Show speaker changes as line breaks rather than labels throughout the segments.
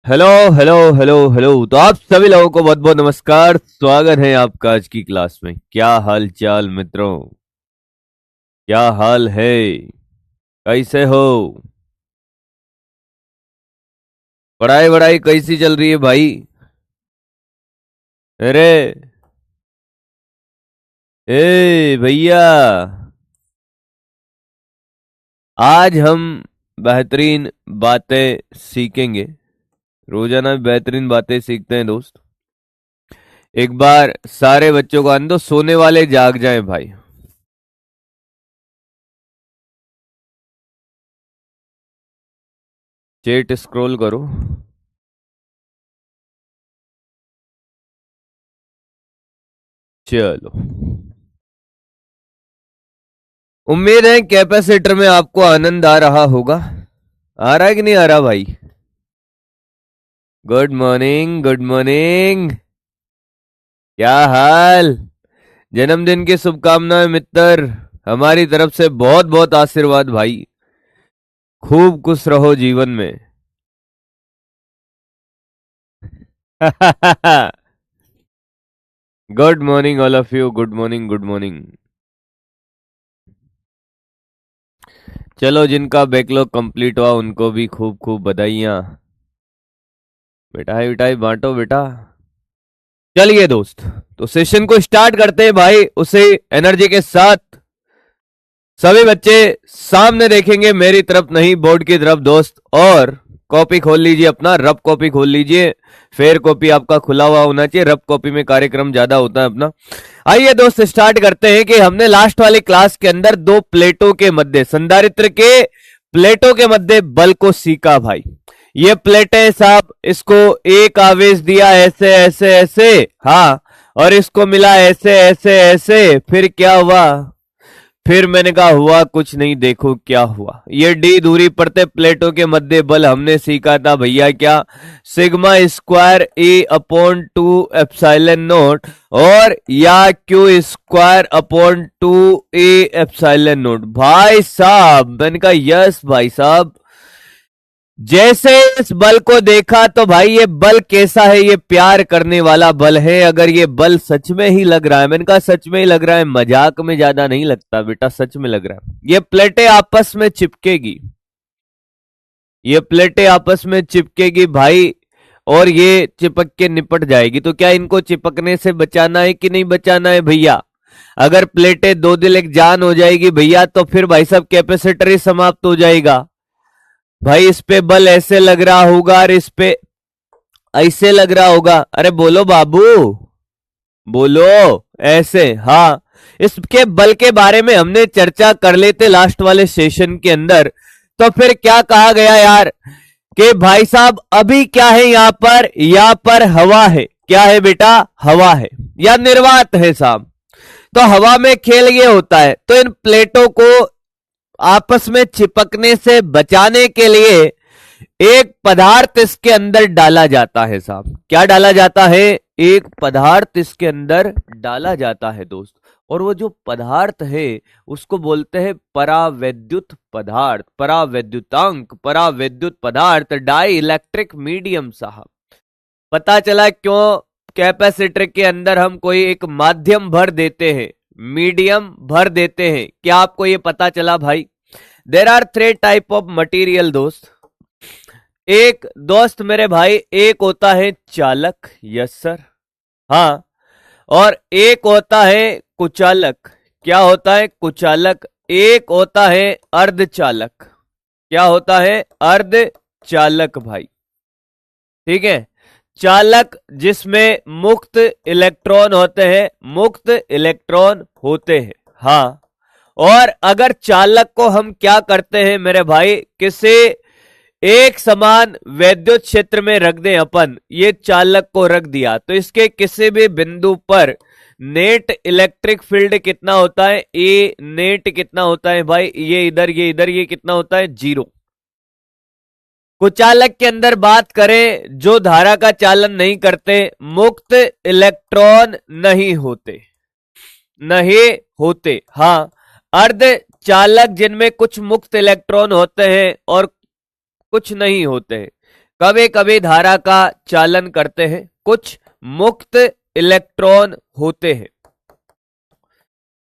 Hello hello hello hello. तो आप सभी लोगों को बहुत बहुत नमस्कार। स्वागत है आपका आज की क्लास में। क्या हाल चाल मित्रों, क्या हाल है, कैसे हो? पढ़ाई वढ़ाई कैसी चल रही है भाई? अरे ए भैया, आज हम बेहतरीन बातें सीखेंगे। रोजाना बेहतरीन बातें सीखते हैं दोस्त। एक बार सारे बच्चों को आने दो, सोने वाले जाग जाएं भाई। चैट स्क्रॉल करो। चलो, उम्मीद है कैपेसिटर में आपको आनंद आ रहा होगा। आ रहा है कि नहीं आ रहा भाई? Good morning, good morning. क्या हाल? जन्मदिन की शुभकामनाएं मित्र। हमारी तरफ से बहुत बहुत आशीर्वाद भाई। खूब खुश रहो जीवन में। Good morning all of you, good morning, good morning. चलो, जिनका बैकलॉग कंप्लीट हुआ उनको भी खूब खूब बधाइयां। मिठाई मिठाई बांटो बेटा। चलिए दोस्त, तो सेशन को स्टार्ट करते हैं भाई उसे एनर्जी के साथ। सभी बच्चे सामने देखेंगे, मेरी तरफ नहीं बोर्ड की तरफ दोस्त। और कॉपी खोल लीजिए, अपना रफ कॉपी खोल लीजिए। फेयर कॉपी आपका खुला हुआ होना चाहिए, रफ कॉपी में कार्यक्रम ज्यादा होता है अपना। आइए दोस्त, स्टार्ट करते हैं कि हमने लास्ट वाली क्लास के अंदर दो प्लेटों के मध्य, संधारित्र के प्लेटों के मध्य बल को सीखा भाई। ये प्लेटें साहब, इसको एक आवेश दिया ऐसे ऐसे ऐसे, हाँ, और इसको मिला ऐसे ऐसे ऐसे, फिर क्या हुआ? फिर मैंने कहा हुआ कुछ नहीं, देखो क्या हुआ। ये डी दूरी पड़ते प्लेटों के मध्य बल हमने सीखा था भैया, क्या? सिग्मा स्क्वायर ए अपॉन 2 एप्सिलॉन नोट, और या क्यू स्क्वायर अपॉन 2 ए एप्सिलॉन नोट। भाई साहब, मैंने कहा यस भाई साहब। जैसे इस बल को देखा तो भाई ये बल कैसा है? ये प्यार करने वाला बल है। अगर ये बल सच में ही लग रहा है, मैंने कहा सच में ही लग रहा है, मजाक में ज्यादा नहीं लगता बेटा, सच में लग रहा है। ये प्लेटें आपस में चिपकेगी, ये प्लेटें आपस में चिपकेगी भाई, और ये चिपक के निपट जाएगी। तो क्या इनको चिपकने से बचाना है कि नहीं बचाना है भैया? अगर प्लेटें दो दिल एक जान हो जाएगी भैया, तो फिर भाई साहब कैपेसिटर ही समाप्त हो जाएगा। भाई इस पे बल ऐसे लग रहा होगा और इस पे ऐसे लग रहा होगा। अरे बोलो बाबू, बोलो। ऐसे, हाँ। इसके बल के बारे में हमने चर्चा कर लेते लास्ट वाले सेशन के अंदर। तो फिर क्या कहा गया यार कि भाई साहब अभी क्या है यहाँ पर हवा है। क्या है बेटा? हवा है या निर्वात है साहब। तो हवा में खेल ये होता है, तो इन प्लेटों को आपस में चिपकने से बचाने के लिए एक पदार्थ इसके अंदर डाला जाता है साहब। क्या डाला जाता है? एक पदार्थ इसके अंदर डाला जाता है दोस्त। और वो जो पदार्थ है उसको बोलते हैं परावैद्युत पदार्थ, परावैद्युतांक, परावैद्युत पदार्थ, डाई इलेक्ट्रिक मीडियम साहब। पता चला क्यों कैपेसिटर के अंदर हम कोई एक माध्यम भर देते हैं, मीडियम भर देते हैं? क्या आपको ये पता चला भाई? There are three type of material दोस्त। एक दोस्त मेरे भाई, एक होता है चालक, यस सर, हाँ, और एक होता है कुचालक। क्या होता है? कुचालक। एक होता है अर्धचालक। क्या होता है? अर्धचालक भाई। ठीक है। चालक जिसमें मुक्त इलेक्ट्रॉन होते हैं, मुक्त इलेक्ट्रॉन होते हैं, हाँ। और अगर चालक को हम क्या करते हैं मेरे भाई, किसी एक समान वैद्युत क्षेत्र में रख दें अपन, ये चालक को रख दिया, तो इसके किसी भी बिंदु पर नेट इलेक्ट्रिक फील्ड कितना होता है? ए नेट कितना होता है भाई? ये इधर, ये इधर, ये कितना होता है? 0। कुचालक के अंदर बात करें, जो धारा का चालन नहीं करते, मुक्त इलेक्ट्रॉन नहीं होते, नहीं होते, हाँ। अर्ध चालक जिनमें कुछ मुक्त इलेक्ट्रॉन होते हैं और कुछ नहीं होते हैं। कभी कभी धारा का चालन करते हैं, कुछ मुक्त इलेक्ट्रॉन होते हैं।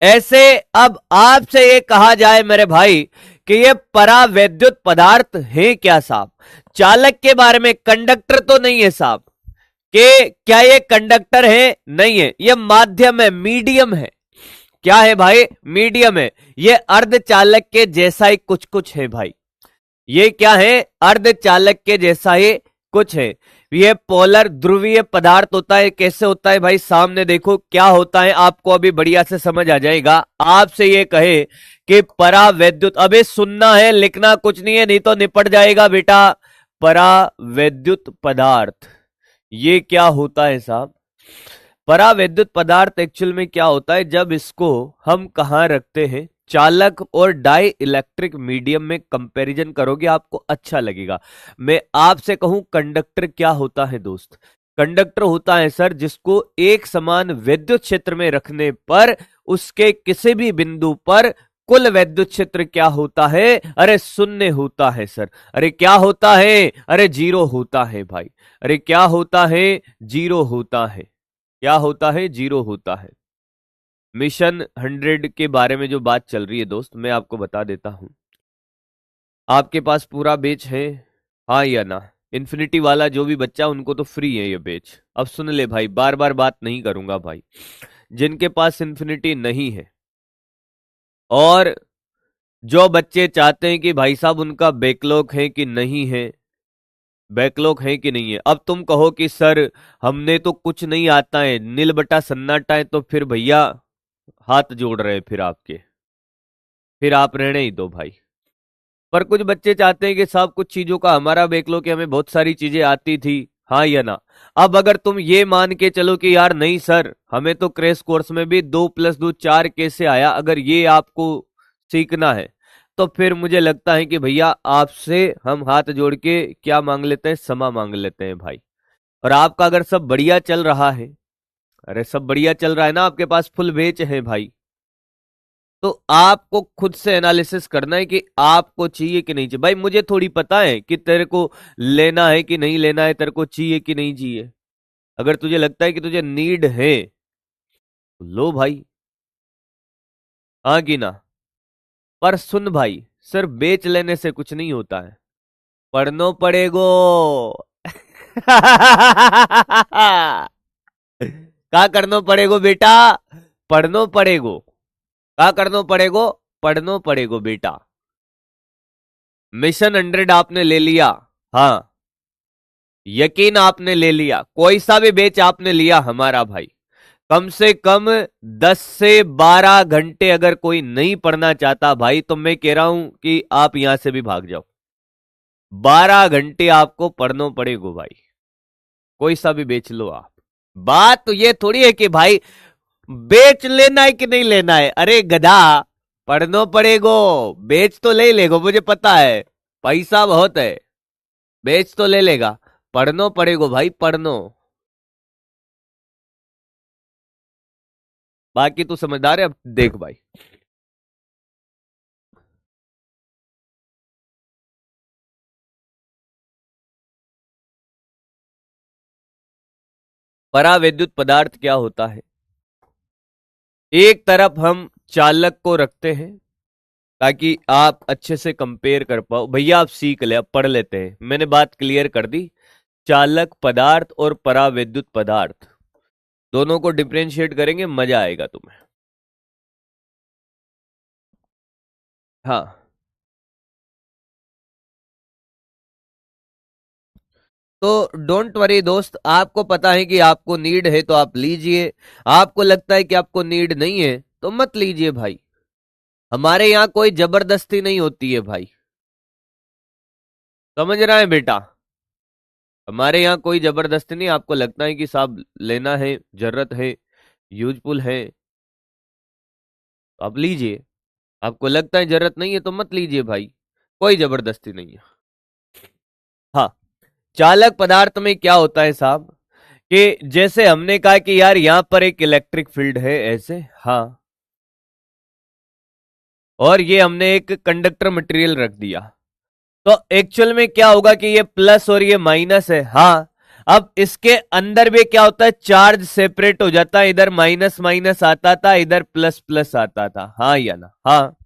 ऐसे अब आपसे ये कहा जाए मेरे भाई कि ये परावैद्युत पदार्थ है क्या साहब? चालक के बारे में, कंडक्टर तो नहीं है साहब, कि क्या ये कंडक्टर है? नहीं है, ये माध्यम है, मीडियम है। क्या है भाई? मीडियम है। ये अर्धचालक के जैसा ही कुछ कुछ है भाई। ये क्या है? अर्धचालक के जैसा ही कुछ है। ये पोलर ध्रुवीय पदार्थ होता है। कैसे होता है भाई? सामने देखो क्या होता है, आपको अभी बढ़िया से समझ आ जाएगा। आपसे ये कहे कि परावैद्युत, अबे सुनना है, लिखना कुछ नहीं है, नहीं तो निपट जाएगा बेटा। परावैद्युत पदार्थ ये क्या होता है साहब? परावैद्युत पदार्थ एक्चुअल में क्या होता है, जब इसको हम कहां रखते हैं, चालक और डाई इलेक्ट्रिक मीडियम में कंपैरिजन करोगे आपको अच्छा लगेगा। मैं आपसे कहूं कंडक्टर क्या होता है दोस्त? कंडक्टर होता है सर जिसको एक समान विद्युत क्षेत्र में रखने पर उसके किसी भी बिंदु पर कुल विद्युत क्षेत्र क्या होता है? अरे शून्य होता है सर। अरे क्या होता है? अरे जीरो होता है भाई। अरे क्या होता है? जीरो होता है। क्या होता है? जीरो होता है। मिशन 100 के बारे में जो बात चल रही है दोस्त, मैं आपको बता देता हूं। आपके पास पूरा बैच है, हाँ या ना? इन्फिनिटी वाला जो भी बच्चा, उनको तो फ्री है ये बैच। अब सुन ले भाई, बार बार बात नहीं करूंगा भाई। जिनके पास इन्फिनिटी नहीं है और जो बच्चे चाहते हैं कि भाई साहब उनका बैकलॉग है कि नहीं है, बैकलॉग है कि नहीं है, अब तुम कहो कि सर हमने तो कुछ नहीं आता है, नील बटा सन्नाटा है, तो फिर भैया हाथ जोड़ रहे हैं फिर आपके, फिर आप रहने ही दो भाई। पर कुछ बच्चे चाहते हैं कि साहब कुछ चीजों का हमारा बैकलॉग कि हमें बहुत सारी चीजें आती थी, हाँ या ना? अब अगर तुम ये मान के चलो कि यार नहीं सर, हमें तो क्रैश कोर्स में भी 2+2 4 कैसे आया, अगर ये आपको सीखना है, तो फिर मुझे लगता है कि भैया आपसे हम हाथ जोड़ के क्या मांग लेते हैं? क्षमा मांग लेते हैं भाई। और आपका अगर सब बढ़िया चल रहा है, अरे सब बढ़िया चल रहा है ना, आपके पास फुल बेच है भाई, तो आपको खुद से एनालिसिस करना है कि आपको चाहिए कि नहीं चाहिए। भाई मुझे थोड़ी पता है कि तेरे को लेना है कि नहीं लेना है, तेरे को चाहिए कि नहीं चाहिए। अगर तुझे लगता है कि तुझे नीड है तो लो भाई, हाँ कि ना? पर सुन भाई, सिर्फ बेच लेने से कुछ नहीं होता है, पढ़नो पड़ेगो। क्या करनो पड़ेगो बेटा? पढ़नो पड़ेगो। क्या करनो पड़ेगो? पढ़नो पड़ेगो बेटा। मिशन 100 आपने ले लिया, हाँ यकीन आपने ले लिया, कोई सा भी बेच आपने लिया हमारा भाई, कम से कम 10 से 12 घंटे अगर कोई नहीं पढ़ना चाहता भाई, तो मैं कह रहा हूं कि आप यहां से भी भाग जाओ। 12 घंटे आपको पढ़ना पड़ेगा भाई, कोई सा भी बेच लो आप। बात तो ये थोड़ी है कि भाई बेच लेना है कि नहीं लेना है, अरे गधा पढ़ना पड़ेगो। बेच तो ले लेगो, मुझे पता है पैसा बहुत है, बेच तो ले लेगा, पढ़नो पड़ेगो भाई, पढ़नो। बाकी तू समझदार है, अब देख भाई। परावैद्युत पदार्थ क्या होता है? एक तरफ हम चालक को रखते हैं ताकि आप अच्छे से कंपेयर कर पाओ। भैया आप सीख ले, अब पढ़ लेते हैं, मैंने बात क्लियर कर दी। चालक पदार्थ और परावैद्युत पदार्थ दोनों को डिफरेंशिएट करेंगे, मजा आएगा तुम्हें। हाँ, तो डोंट वरी दोस्त, आपको पता है कि आपको नीड है तो आप लीजिए, आपको लगता है कि आपको नीड नहीं है तो मत लीजिए भाई। हमारे यहाँ कोई जबरदस्ती नहीं होती है भाई, समझ रहा है बेटा? हमारे यहाँ कोई जबरदस्ती नहीं, आपको लगता है कि साहब लेना है, जरूरत है, यूजफुल है, तो आप लीजिए। आपको लगता है जरूरत नहीं है तो मत लीजिए भाई, कोई जबरदस्ती नहीं है। हाँ, चालक पदार्थ में क्या होता है साहब, कि जैसे हमने कहा कि यार यहां पर एक इलेक्ट्रिक फील्ड है ऐसे, हाँ, और ये हमने एक कंडक्टर मटेरियल रख दिया, तो एक्चुअल में क्या होगा कि ये प्लस और ये माइनस है। हाँ, अब इसके अंदर भी क्या होता है, चार्ज सेपरेट हो जाता है, इधर माइनस माइनस आता था, इधर प्लस प्लस आता था। हाँ या ना? हाँ।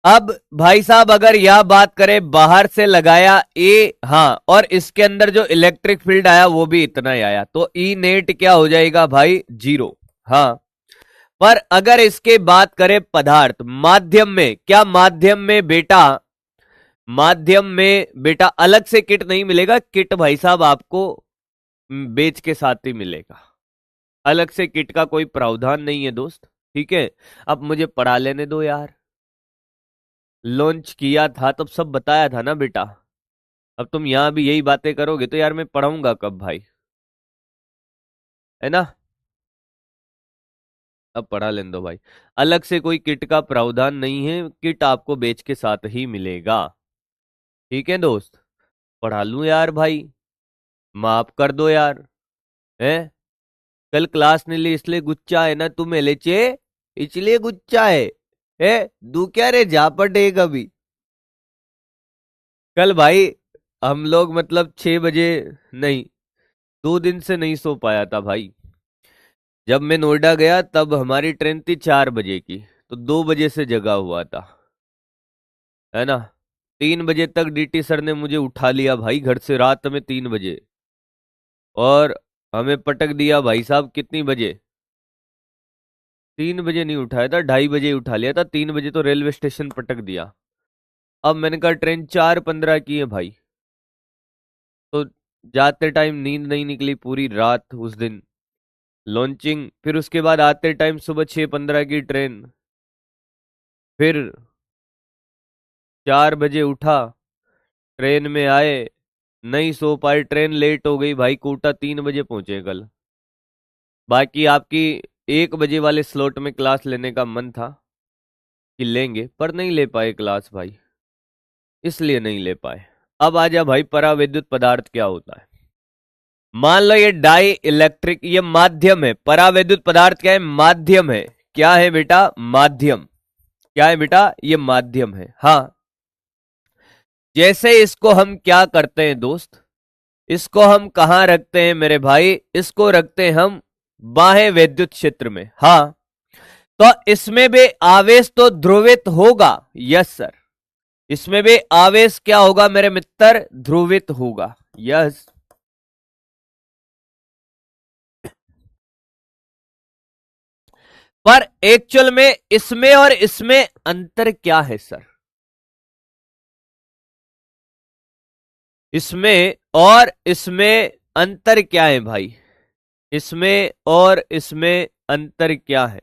अब भाई साहब अगर यह बात करें, बाहर से लगाया ए, हाँ, और इसके अंदर जो इलेक्ट्रिक फील्ड आया वो भी इतना ही आया, तो ई नेट क्या हो जाएगा भाई, 0। हाँ, पर अगर इसके बात करें पदार्थ माध्यम में, क्या माध्यम में बेटा, माध्यम में बेटा अलग से किट नहीं मिलेगा, किट भाई साहब आपको बेच के साथ ही मिलेगा, अलग से किट का कोई प्रावधान नहीं है दोस्त। ठीक है, अब मुझे पढ़ा लेने दो यार, लॉन्च किया था तब सब बताया था ना बेटा। अब तुम यहां भी यही बातें करोगे तो यार मैं पढ़ाऊंगा कब भाई, है ना? अब पढ़ा लेने दो भाई, अलग से कोई किट का प्रावधान नहीं है, किट आपको बेच के साथ ही मिलेगा। ठीक है दोस्त, पढ़ा लूं यार भाई, माफ कर दो यार। है, कल क्लास नहीं ली इसलिए गुच्चा है ना तुम्हें, लेचे इसलिए गुच्चा है दू क्या रे झापट है कभी। कल भाई हम लोग मतलब 6 बजे, नहीं, 2 दिन से नहीं सो पाया था भाई। जब मैं नोएडा गया तब हमारी ट्रेन थी 4 बजे की, तो 2 बजे से जगा हुआ था, है ना? 3 बजे तक डीटी सर ने मुझे उठा लिया भाई घर से, रात में 3 बजे, और हमें पटक दिया भाई साहब कितनी बजे, 3 बजे नहीं उठाया था, 2:30 बजे उठा लिया था, 3 बजे तो रेलवे स्टेशन पटक दिया। अब मैंने कहा ट्रेन 4:15 की है भाई, तो जाते टाइम नींद नहीं निकली पूरी रात उस दिन, लॉन्चिंग, फिर उसके बाद आते टाइम सुबह 6:15 की ट्रेन, फिर 4 बजे उठा, ट्रेन में आए, नहीं सो पाए, ट्रेन लेट हो गई भाई, कोटा 3 बजे पहुंचे कल। बाकी आपकी 1 बजे वाले स्लॉट में क्लास लेने का मन था कि लेंगे, पर नहीं ले पाए क्लास भाई, इसलिए नहीं ले पाए। अब आजा भाई, परावैद्युत पदार्थ क्या होता है। मान लो ये डाई इलेक्ट्रिक, ये माध्यम है, परावैद्युत पदार्थ क्या है, माध्यम है। क्या है बेटा, माध्यम। क्या है बेटा, ये माध्यम है। हाँ, जैसे इसको हम क्या करते हैं दोस्त, इसको हम कहां रखते हैं मेरे भाई, इसको रखते हैं हम बाह्य वैद्युत क्षेत्र में। हाँ, तो इसमें भी आवेश तो ध्रुवित होगा, यस सर, इसमें भी आवेश क्या होगा मेरे मित्र, ध्रुवित होगा, यस। पर एक्चुअल में इसमें और इसमें अंतर क्या है सर, इसमें और इसमें अंतर क्या है भाई, इसमें और इसमें अंतर क्या है?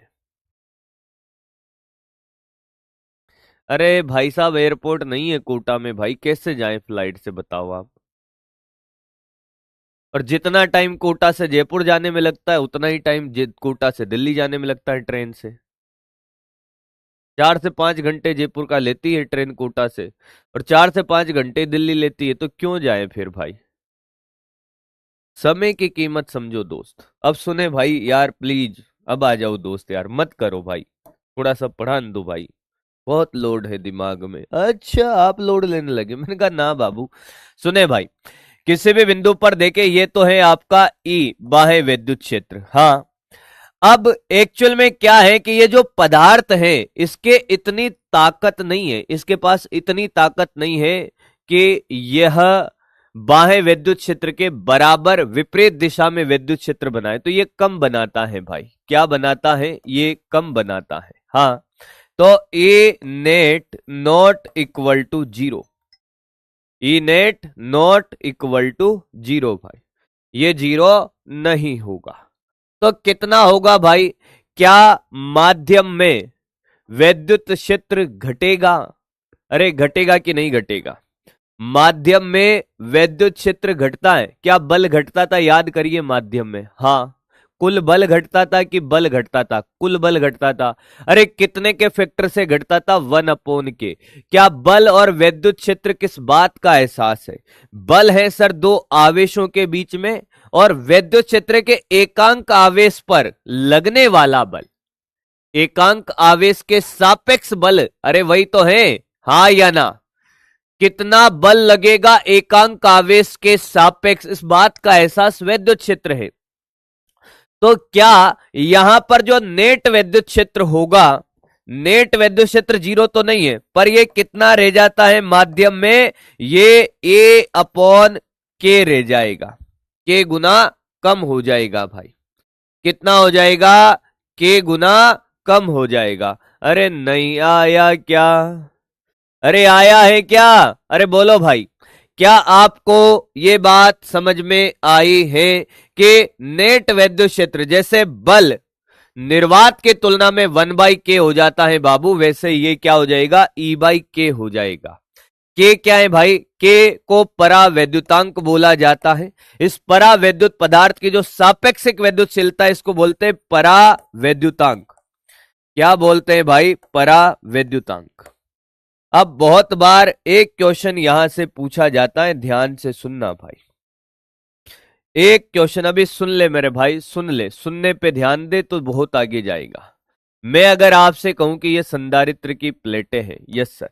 अरे भाई साहब एयरपोर्ट नहीं है कोटा में भाई, कैसे जाएं फ्लाइट से बताओ आप। और जितना टाइम कोटा से जयपुर जाने में लगता है उतना ही टाइम कोटा से दिल्ली जाने में लगता है ट्रेन से। 4 से 5 घंटे जयपुर का लेती है ट्रेन कोटा से, और 4 से 5 घंटे दिल्ली लेती है, तो क्यों जाए फिर भाई। समय की कीमत समझो दोस्त। अब सुने भाई यार प्लीज, अब आ जाओ दोस्त यार, मत करो भाई, थोड़ा सा पढ़ान दो भाई, बहुत लोड है दिमाग में। अच्छा आप लोड लेने लगे, मैंने कहा ना बाबू। सुने भाई, किसी भी बिंदु पर देखे, ये तो है आपका ई बाह्य विद्युत क्षेत्र। हाँ, अब एक्चुअल में क्या है कि ये जो पदार्थ है इसके इतनी ताकत नहीं है, इसके पास इतनी ताकत नहीं है कि यह बाह्य विद्युत क्षेत्र के बराबर विपरीत दिशा में विद्युत क्षेत्र बनाए, तो ये कम बनाता है भाई। क्या बनाता है, ये कम बनाता है। हाँ, तो A net not equal to 0, E net not equal to 0 भाई, ये 0 नहीं होगा। तो कितना होगा भाई, क्या माध्यम में वैद्युत क्षेत्र घटेगा? अरे घटेगा कि नहीं घटेगा, माध्यम में वैद्युत क्षेत्र घटता है, क्या बल घटता था, याद करिए माध्यम में। हाँ, कुल बल घटता था कि बल घटता था, कुल बल घटता था। अरे कितने के फैक्टर से घटता था, 1 के। क्या बल और वैद्युत क्षेत्र किस बात का एहसास है, बल है सर दो आवेशों के बीच में, और वैद्युत क्षेत्र के एकांक आवेश पर लगने वाला बल, एकांक आवेश के सापेक्ष बल, अरे वही तो है। हाँ या ना, कितना बल लगेगा एकांक आवेश के सापेक्ष, इस बात का एहसास विद्युत क्षेत्र है। तो क्या यहां पर जो नेट विद्युत क्षेत्र होगा, नेट विद्युत क्षेत्र 0 तो नहीं है, पर ये कितना रह जाता है माध्यम में, ये A अपॉन K रह जाएगा, K गुना कम हो जाएगा भाई। कितना हो जाएगा, K गुना कम हो जाएगा। अरे नहीं आया क्या, अरे आया है क्या, अरे बोलो भाई, क्या आपको ये बात समझ में आई है कि नेट विद्युत क्षेत्र जैसे बल निर्वात के तुलना में 1/k हो जाता है बाबू, वैसे ये क्या हो जाएगा, E/k हो जाएगा। के क्या है भाई, के को परावैद्युतांक बोला जाता है। इस परावैद्युत पदार्थ की जो सापेक्षिक वैद्युतशीलता है इसको बोलते हैं परावैद्युतांक। क्या बोलते हैं भाई, परावैद्युतांक। अब बहुत बार एक क्वेश्चन यहां से पूछा जाता है, ध्यान से सुनना भाई। एक क्वेश्चन अभी सुन ले मेरे भाई, सुन ले, सुनने पे ध्यान दे तो बहुत आगे जाएगा। मैं अगर आपसे कहूं कि ये संधारित्र की प्लेटें हैं, यस सर,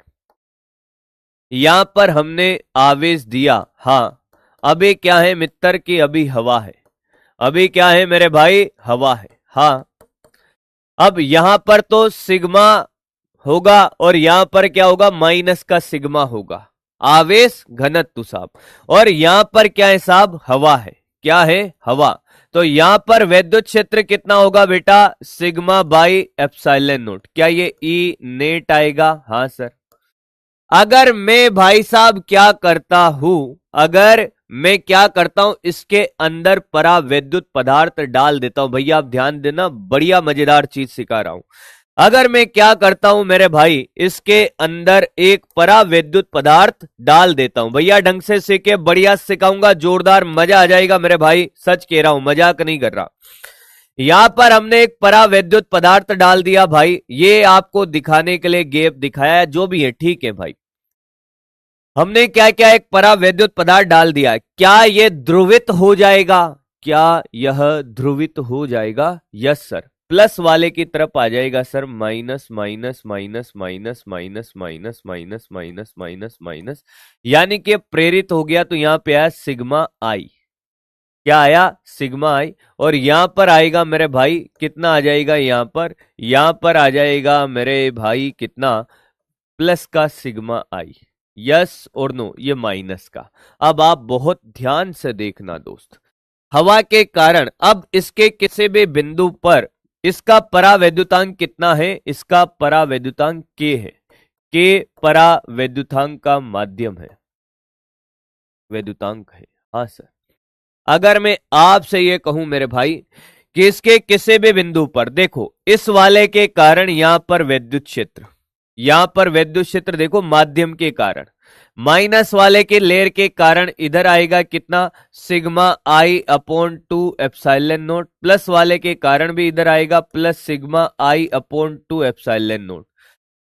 यहां पर हमने आवेश दिया, हाँ, अभी क्या है मित्र की, अभी हवा है, अभी क्या है मेरे भाई, हवा है, हाँ। अब यहां पर तो सिग्मा होगा और यहां पर क्या होगा, माइनस का सिग्मा होगा, आवेश घनत्व साहब। और यहां पर क्या है साहब, हवा है, क्या है, हवा। तो यहां पर विद्युत क्षेत्र कितना होगा बेटा, सिग्मा बाई एप्सिलॉन नॉट। क्या ये ई नेट आएगा, हाँ सर। अगर मैं भाई साहब क्या करता हूं, अगर मैं क्या करता हूं, इसके अंदर परावैद्युत पदार्थ डाल देता हूं, भैया आप ध्यान देना, बढ़िया मजेदार चीज सिखा रहा हूं। अगर मैं क्या करता हूं मेरे भाई, इसके अंदर एक परावैद्युत पदार्थ डाल देता हूं, भैया ढंग से सीखे, बढ़िया सिखाऊंगा, जोरदार मजा आ जाएगा मेरे भाई, सच कह रहा हूं, मजाक नहीं कर रहा। यहां पर हमने एक परावैद्युत पदार्थ डाल दिया भाई, ये आपको दिखाने के लिए गैप दिखाया है, जो भी है ठीक है भाई। हमने क्या क्या एक परावैद्युत पदार्थ डाल दिया, क्या ये ध्रुवित हो जाएगा, क्या यह ध्रुवित हो जाएगा, यस सर। प्लस वाले की तरफ आ जाएगा sir, minus minus minus minus minus minus minus minus minus minus, यानी कि प्रेरित हो गया। तो यहां पे आया सिग्मा आई, क्या आया, सिग्मा आई। और यहां पर आएगा मेरे भाई कितना आ जाएगा, यहां पर आ जाएगा मेरे भाई कितना, प्लस का सिग्मा आई, यस और नो, ये माइनस का। अब आप बहुत ध्यान से देखना दोस्त, हवा के कारण अब इसके किसी भी बिंदु पर इसका परावैद्युतांक कितना है, इसका परावैद्युतांक के है, के परावैद्युतांक का माध्यम है, वैद्युतांक है, हाँ सर। अगर मैं आपसे ये कहूं मेरे भाई कि इसके किसी भी बिंदु पर देखो, इस वाले के कारण यहां पर विद्युत क्षेत्र, यहां पर विद्युत क्षेत्र देखो माध्यम के कारण, माइनस वाले के लेयर के कारण इधर आएगा कितना, sigma I upon 2 epsilon not, plus वाले के कारण भी इधर आएगा plus sigma I upon 2 epsilon not.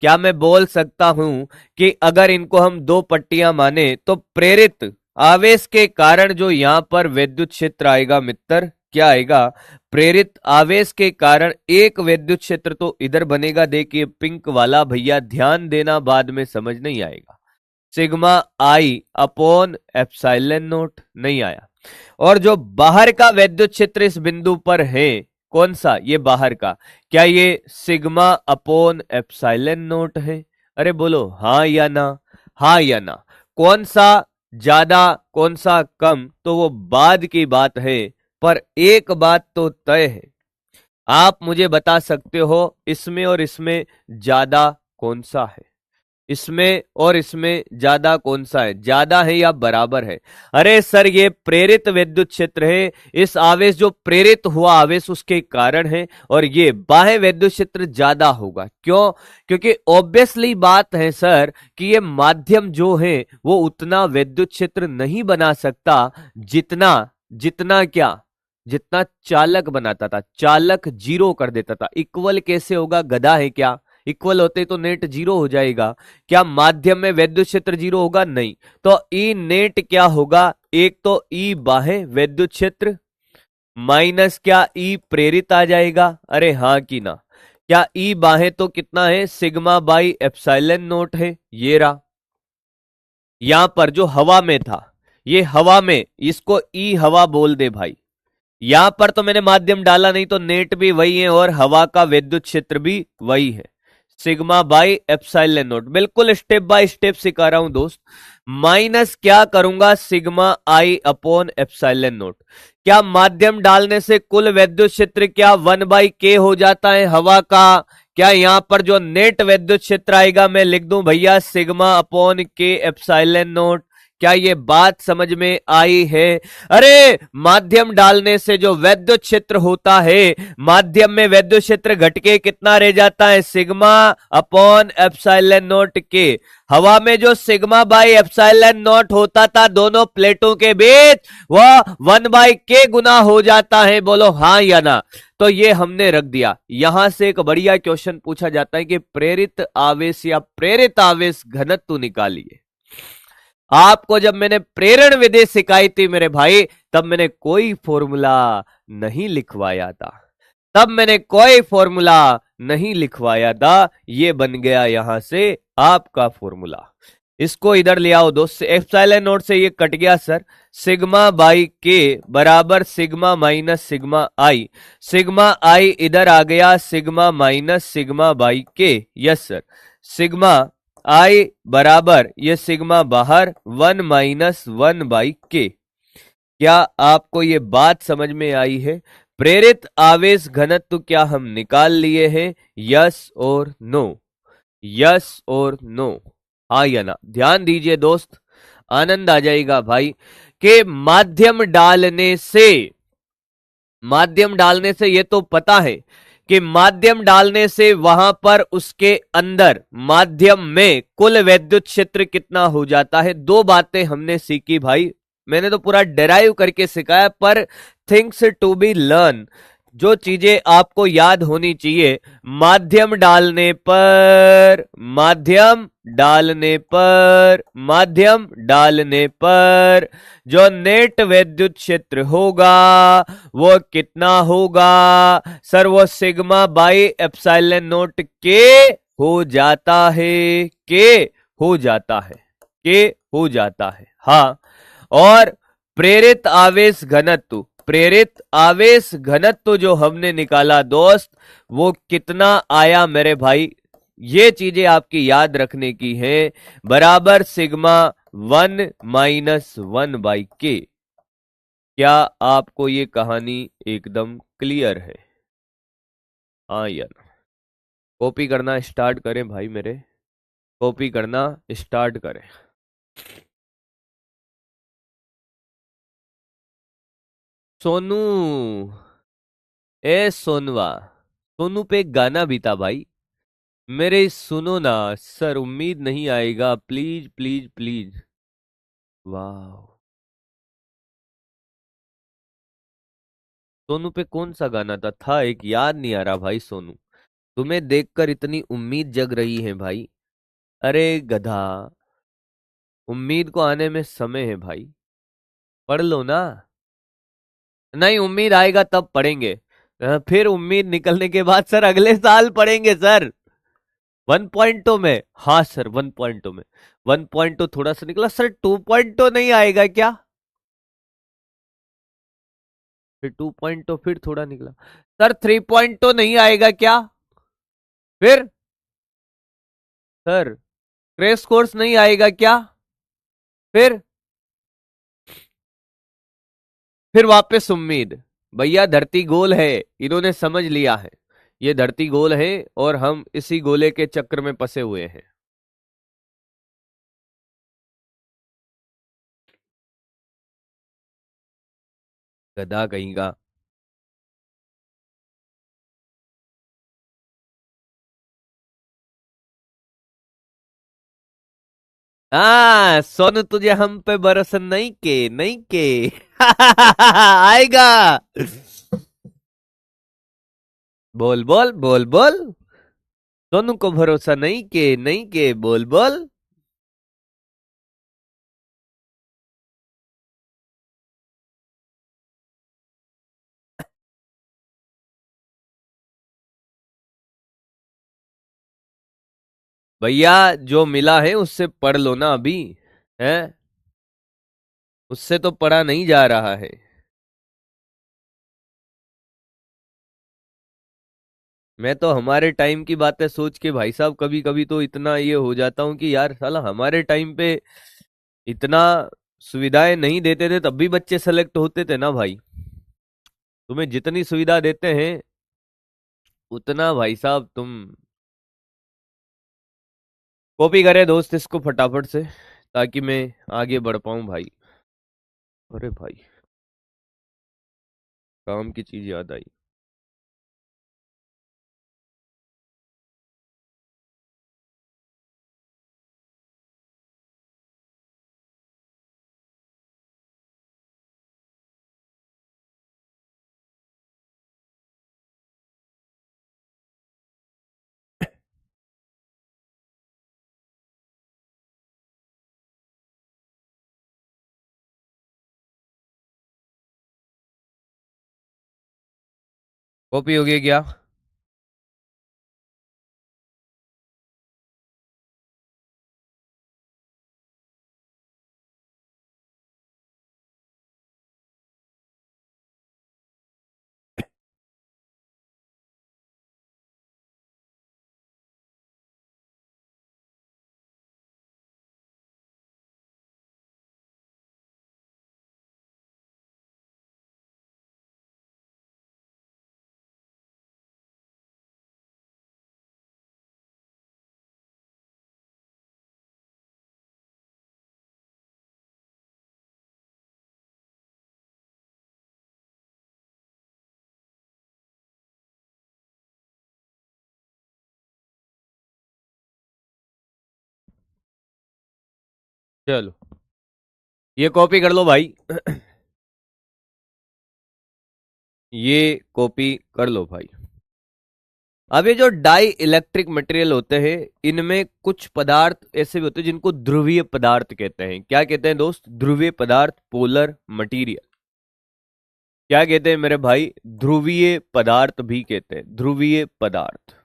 क्या मैं बोल सकता हूं कि अगर इनको हम दो पट्टियां माने तो प्रेरित आवेश के कारण जो यहां पर विद्युत क्षेत्र आएगा मित्र, क्या आएगा, प्रेरित आवेश के कारण एक विद्युत क्षेत्र तो इधर बनेगा, देखिए पिंक वाला, भैया ध्यान देना, बाद में समझ नहीं आएगा, sigma I upon epsilon not, नहीं आया। और जो बाहर का विद्युत क्षेत्र इस बिंदु पर है, कौन सा, ये बाहर का, क्या ये सिग्मा अपॉन एप्सिलॉन नॉट है, अरे बोलो हाँ या ना, हाँ या ना। कौन सा ज्यादा कौन सा कम, तो वो बाद की बात है, पर एक बात तो तय है, आप मुझे बता सकते हो इसमें और इसमें ज्यादा कौन सा है, इसमें और इसमें ज्यादा कौन सा है, ज्यादा है या बराबर है। अरे सर ये प्रेरित विद्युत क्षेत्र है, इस आवेश जो प्रेरित हुआ आवेश उसके कारण है, और ये बाह्य विद्युत क्षेत्र ज्यादा होगा, क्यों, क्योंकि ऑब्वियसली बात है सर कि ये माध्यम जो है वो उतना विद्युत क्षेत्र नहीं बना सकता जितना, जितना क्या, जितना चालक बनाता था, चालक जीरो कर देता था। इक्वल कैसे होगा, गधा है क्या, इक्वल होते तो नेट जीरो हो जाएगा, क्या माध्यम में विद्युत क्षेत्र जीरो होगा, नहीं। तो ई नेट क्या होगा, एक तो ई बाह्य विद्युत क्षेत्र माइनस क्या ई प्रेरित आ जाएगा, अरे हाँ कि ना, क्या ई बाह्य तो कितना है, सिग्मा बाई एप्सिलॉन नॉट है, ये रहा, यहां पर जो हवा में था, ये हवा में, इसको ई हवा बोल दे भाई। यहां पर तो मैंने माध्यम डाला नहीं, तो नेट भी वही है और हवा का विद्युत क्षेत्र भी वही है, सिग्मा बाई एप्सिलॉन नॉट। बिल्कुल स्टेप बाय स्टेप सिखा रहा हूं दोस्त। माइनस क्या करूंगा, sigma I upon epsilon not. क्या माध्यम डालने से कुल विद्युत क्षेत्र क्या 1/k हो जाता है हवा का? क्या यहां पर जो नेट विद्युत क्षेत्र आएगा मैं लिख दूं भैया सिग्मा अपॉन के एप्सिलॉन नॉट। क्या ये बात समझ में आई है? अरे माध्यम डालने से जो वैद्युत क्षेत्र होता है, माध्यम में वैद्युत क्षेत्र घटके कितना रह जाता है, सिग्मा अपॉन एप्सिलॉन नॉट के। हवा में जो सिग्मा बाई एप्सिलॉन नॉट होता था दोनों प्लेटों के बीच, वह 1/k गुना हो जाता है। बोलो हाँ या ना? तो ये हमने रख दिया। यहां से एक बढ़िया क्वेश्चन पूछा जाता है कि प्रेरित आवेश या प्रेरित आवेश घनत्व निकालिए। आपको जब मैंने प्रेरण विधि सिखाई थी मेरे भाई, तब मैंने कोई फॉर्मूला नहीं लिखवाया था, तब मैंने कोई फॉर्मूला नहीं लिखवाया था। ये बन गया यहां से आपका फॉर्मूला। इसको इधर ले आओ दोस्त, एप्सिलॉन नॉट से ये कट गया सर। सिग्मा बाई के बराबर सिग्मा माइनस सिग्मा आई। सिग्मा आई इधर आ गया, सिग्मा माइनस सिग्मा बाई के। Yes sir. सिग्मा आई बराबर ये सिग्मा बाहर 1 - 1/k। क्या आपको ये बात समझ में आई है? प्रेरित आवेश घनत्व क्या हम निकाल लिए हैं? यस और नो? यस और नो? हाँ या ना? ध्यान दीजिए दोस्त, आनंद आ जाएगा भाई। कि माध्यम डालने से ये तो पता है कि माध्यम डालने से वहां पर उसके अंदर माध्यम में कुल वैद्युत क्षेत्र कितना हो जाता है। दो बातें हमने सीखी भाई, मैंने तो पूरा डेराइव करके सिखाया, पर थिंग्स टू बी लर्न, जो चीजें आपको याद होनी चाहिए। माध्यम डालने पर, माध्यम डालने पर, माध्यम डालने पर जो नेट विद्युत क्षेत्र होगा वो कितना होगा सर? वो सिग्मा बाई एप्सिलॉन नॉट के हो जाता है, के हो जाता है, के हो जाता है। हाँ, और प्रेरित आवेश घनत्व, प्रेरित आवेश घनत्व जो हमने निकाला दोस्त, वो कितना आया मेरे भाई? ये चीजें आपकी याद रखने की है। बराबर सिग्मा 1 - 1/k। क्या आपको ये कहानी एकदम क्लियर है? हाँ या ना? कॉपी करना स्टार्ट करें भाई मेरे, कॉपी करना स्टार्ट करें। सोनू, ए सोनवा, सोनू पे एक गाना भी था भाई, मेरे सुनो ना सर, उम्मीद नहीं आएगा, प्लीज प्लीज प्लीज। वाह, सोनू पे कौन सा गाना था एक, याद नहीं आ रहा भाई। सोनू, तुम्हें देखकर इतनी उम्मीद जग रही है भाई। अरे गधा, उम्मीद को आने में समय है भाई, पढ़ लो ना। नहीं, उम्मीद आएगा तब पढ़ेंगे। फिर उम्मीद निकलने के बाद सर अगले साल पढ़ेंगे सर। 1.2 में? हाँ सर 1.2 में। 1.2 थोड़ा सा निकला सर, 2.2 नहीं आएगा क्या? फिर 2.2 फिर थोड़ा निकला सर, 3.2 नहीं आएगा क्या? फिर सर क्रैश कोर्स नहीं आएगा क्या? फिर वापस उम्मीद। भैया धरती गोल है, इन्होंने समझ लिया है, ये धरती गोल है और हम इसी गोले के चक्र में फंसे हुए हैं। गधा कहीं का। हाँ सोनू, तुझे हम पे भरोसा नहीं के, नहीं के। आएगा। बोल बोल बोल बोल। सोनू को भरोसा नहीं के, नहीं के, बोल बोल। भैया जो मिला है उससे पढ़ लो ना अभी। है, उससे तो पढ़ा नहीं जा रहा है। मैं तो हमारे टाइम की बातें सोच के भाई साहब कभी कभी तो इतना ये हो जाता हूँ कि यार साला हमारे टाइम पे इतना सुविधाएं नहीं देते थे, तब भी बच्चे सेलेक्ट होते थे ना भाई। तुम्हें जितनी सुविधा देते हैं उतना भाई साहब तुम कॉपी करे दोस्त इसको फटाफट से, ताकि मैं आगे बढ़ पाऊं भाई। अरे भाई, काम की चीज याद आई। कॉपी हो गई क्या? चलो ये कॉपी कर लो भाई। ये कॉपी कर लो भाई। अब ये जो डाई इलेक्ट्रिक मटेरियल होते हैं, इनमें कुछ पदार्थ ऐसे भी होते हैं जिनको ध्रुवीय पदार्थ कहते हैं। क्या कहते हैं दोस्त? ध्रुवीय पदार्थ, पोलर मटेरियल। क्या कहते हैं मेरे भाई? ध्रुवीय पदार्थ भी कहते हैं, ध्रुवीय पदार्थ।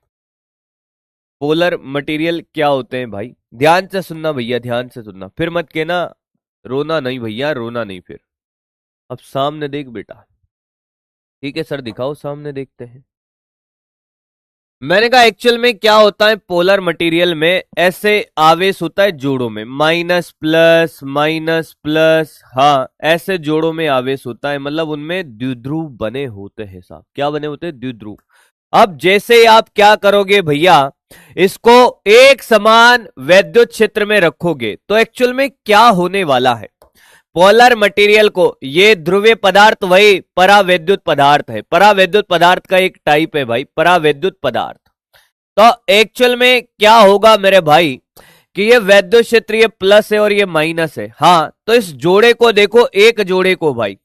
पोलर मटेरियल क्या होते हैं भाई? ध्यान से सुनना भैया, ध्यान से सुनना, फिर मत कहना रोना नहीं भैया, रोना नहीं फिर। अब सामने देख बेटा। ठीक है सर, दिखाओ सामने, देखते हैं। मैंने कहा एक्चुअल में क्या होता है पोलर मटेरियल में, ऐसे आवेश होता है जोड़ों में, माइनस प्लस माइनस प्लस, हाँ ऐसे जोड़ों में आवेश होता है, मतलब उनमें द्विध्रुव बने होते हैं साहब। क्या बने होते हैं? द्विध्रुव। अब जैसे आप क्या करोगे भैया, इसको एक समान वैद्युत क्षेत्र में रखोगे तो एक्चुअल में क्या होने वाला है? पोलर मटेरियल को, ये ध्रुवीय पदार्थ वही परावैद्युत पदार्थ है, परावैद्युत पदार्थ का एक टाइप है भाई, परावैद्युत पदार्थ। तो एक्चुअल में क्या होगा मेरे भाई कि ये वैद्युत क्षेत्र, ये प्लस है और ये माइनस है। हाँ तो इस जोड़े को देखो, एक जोड़े को भाई,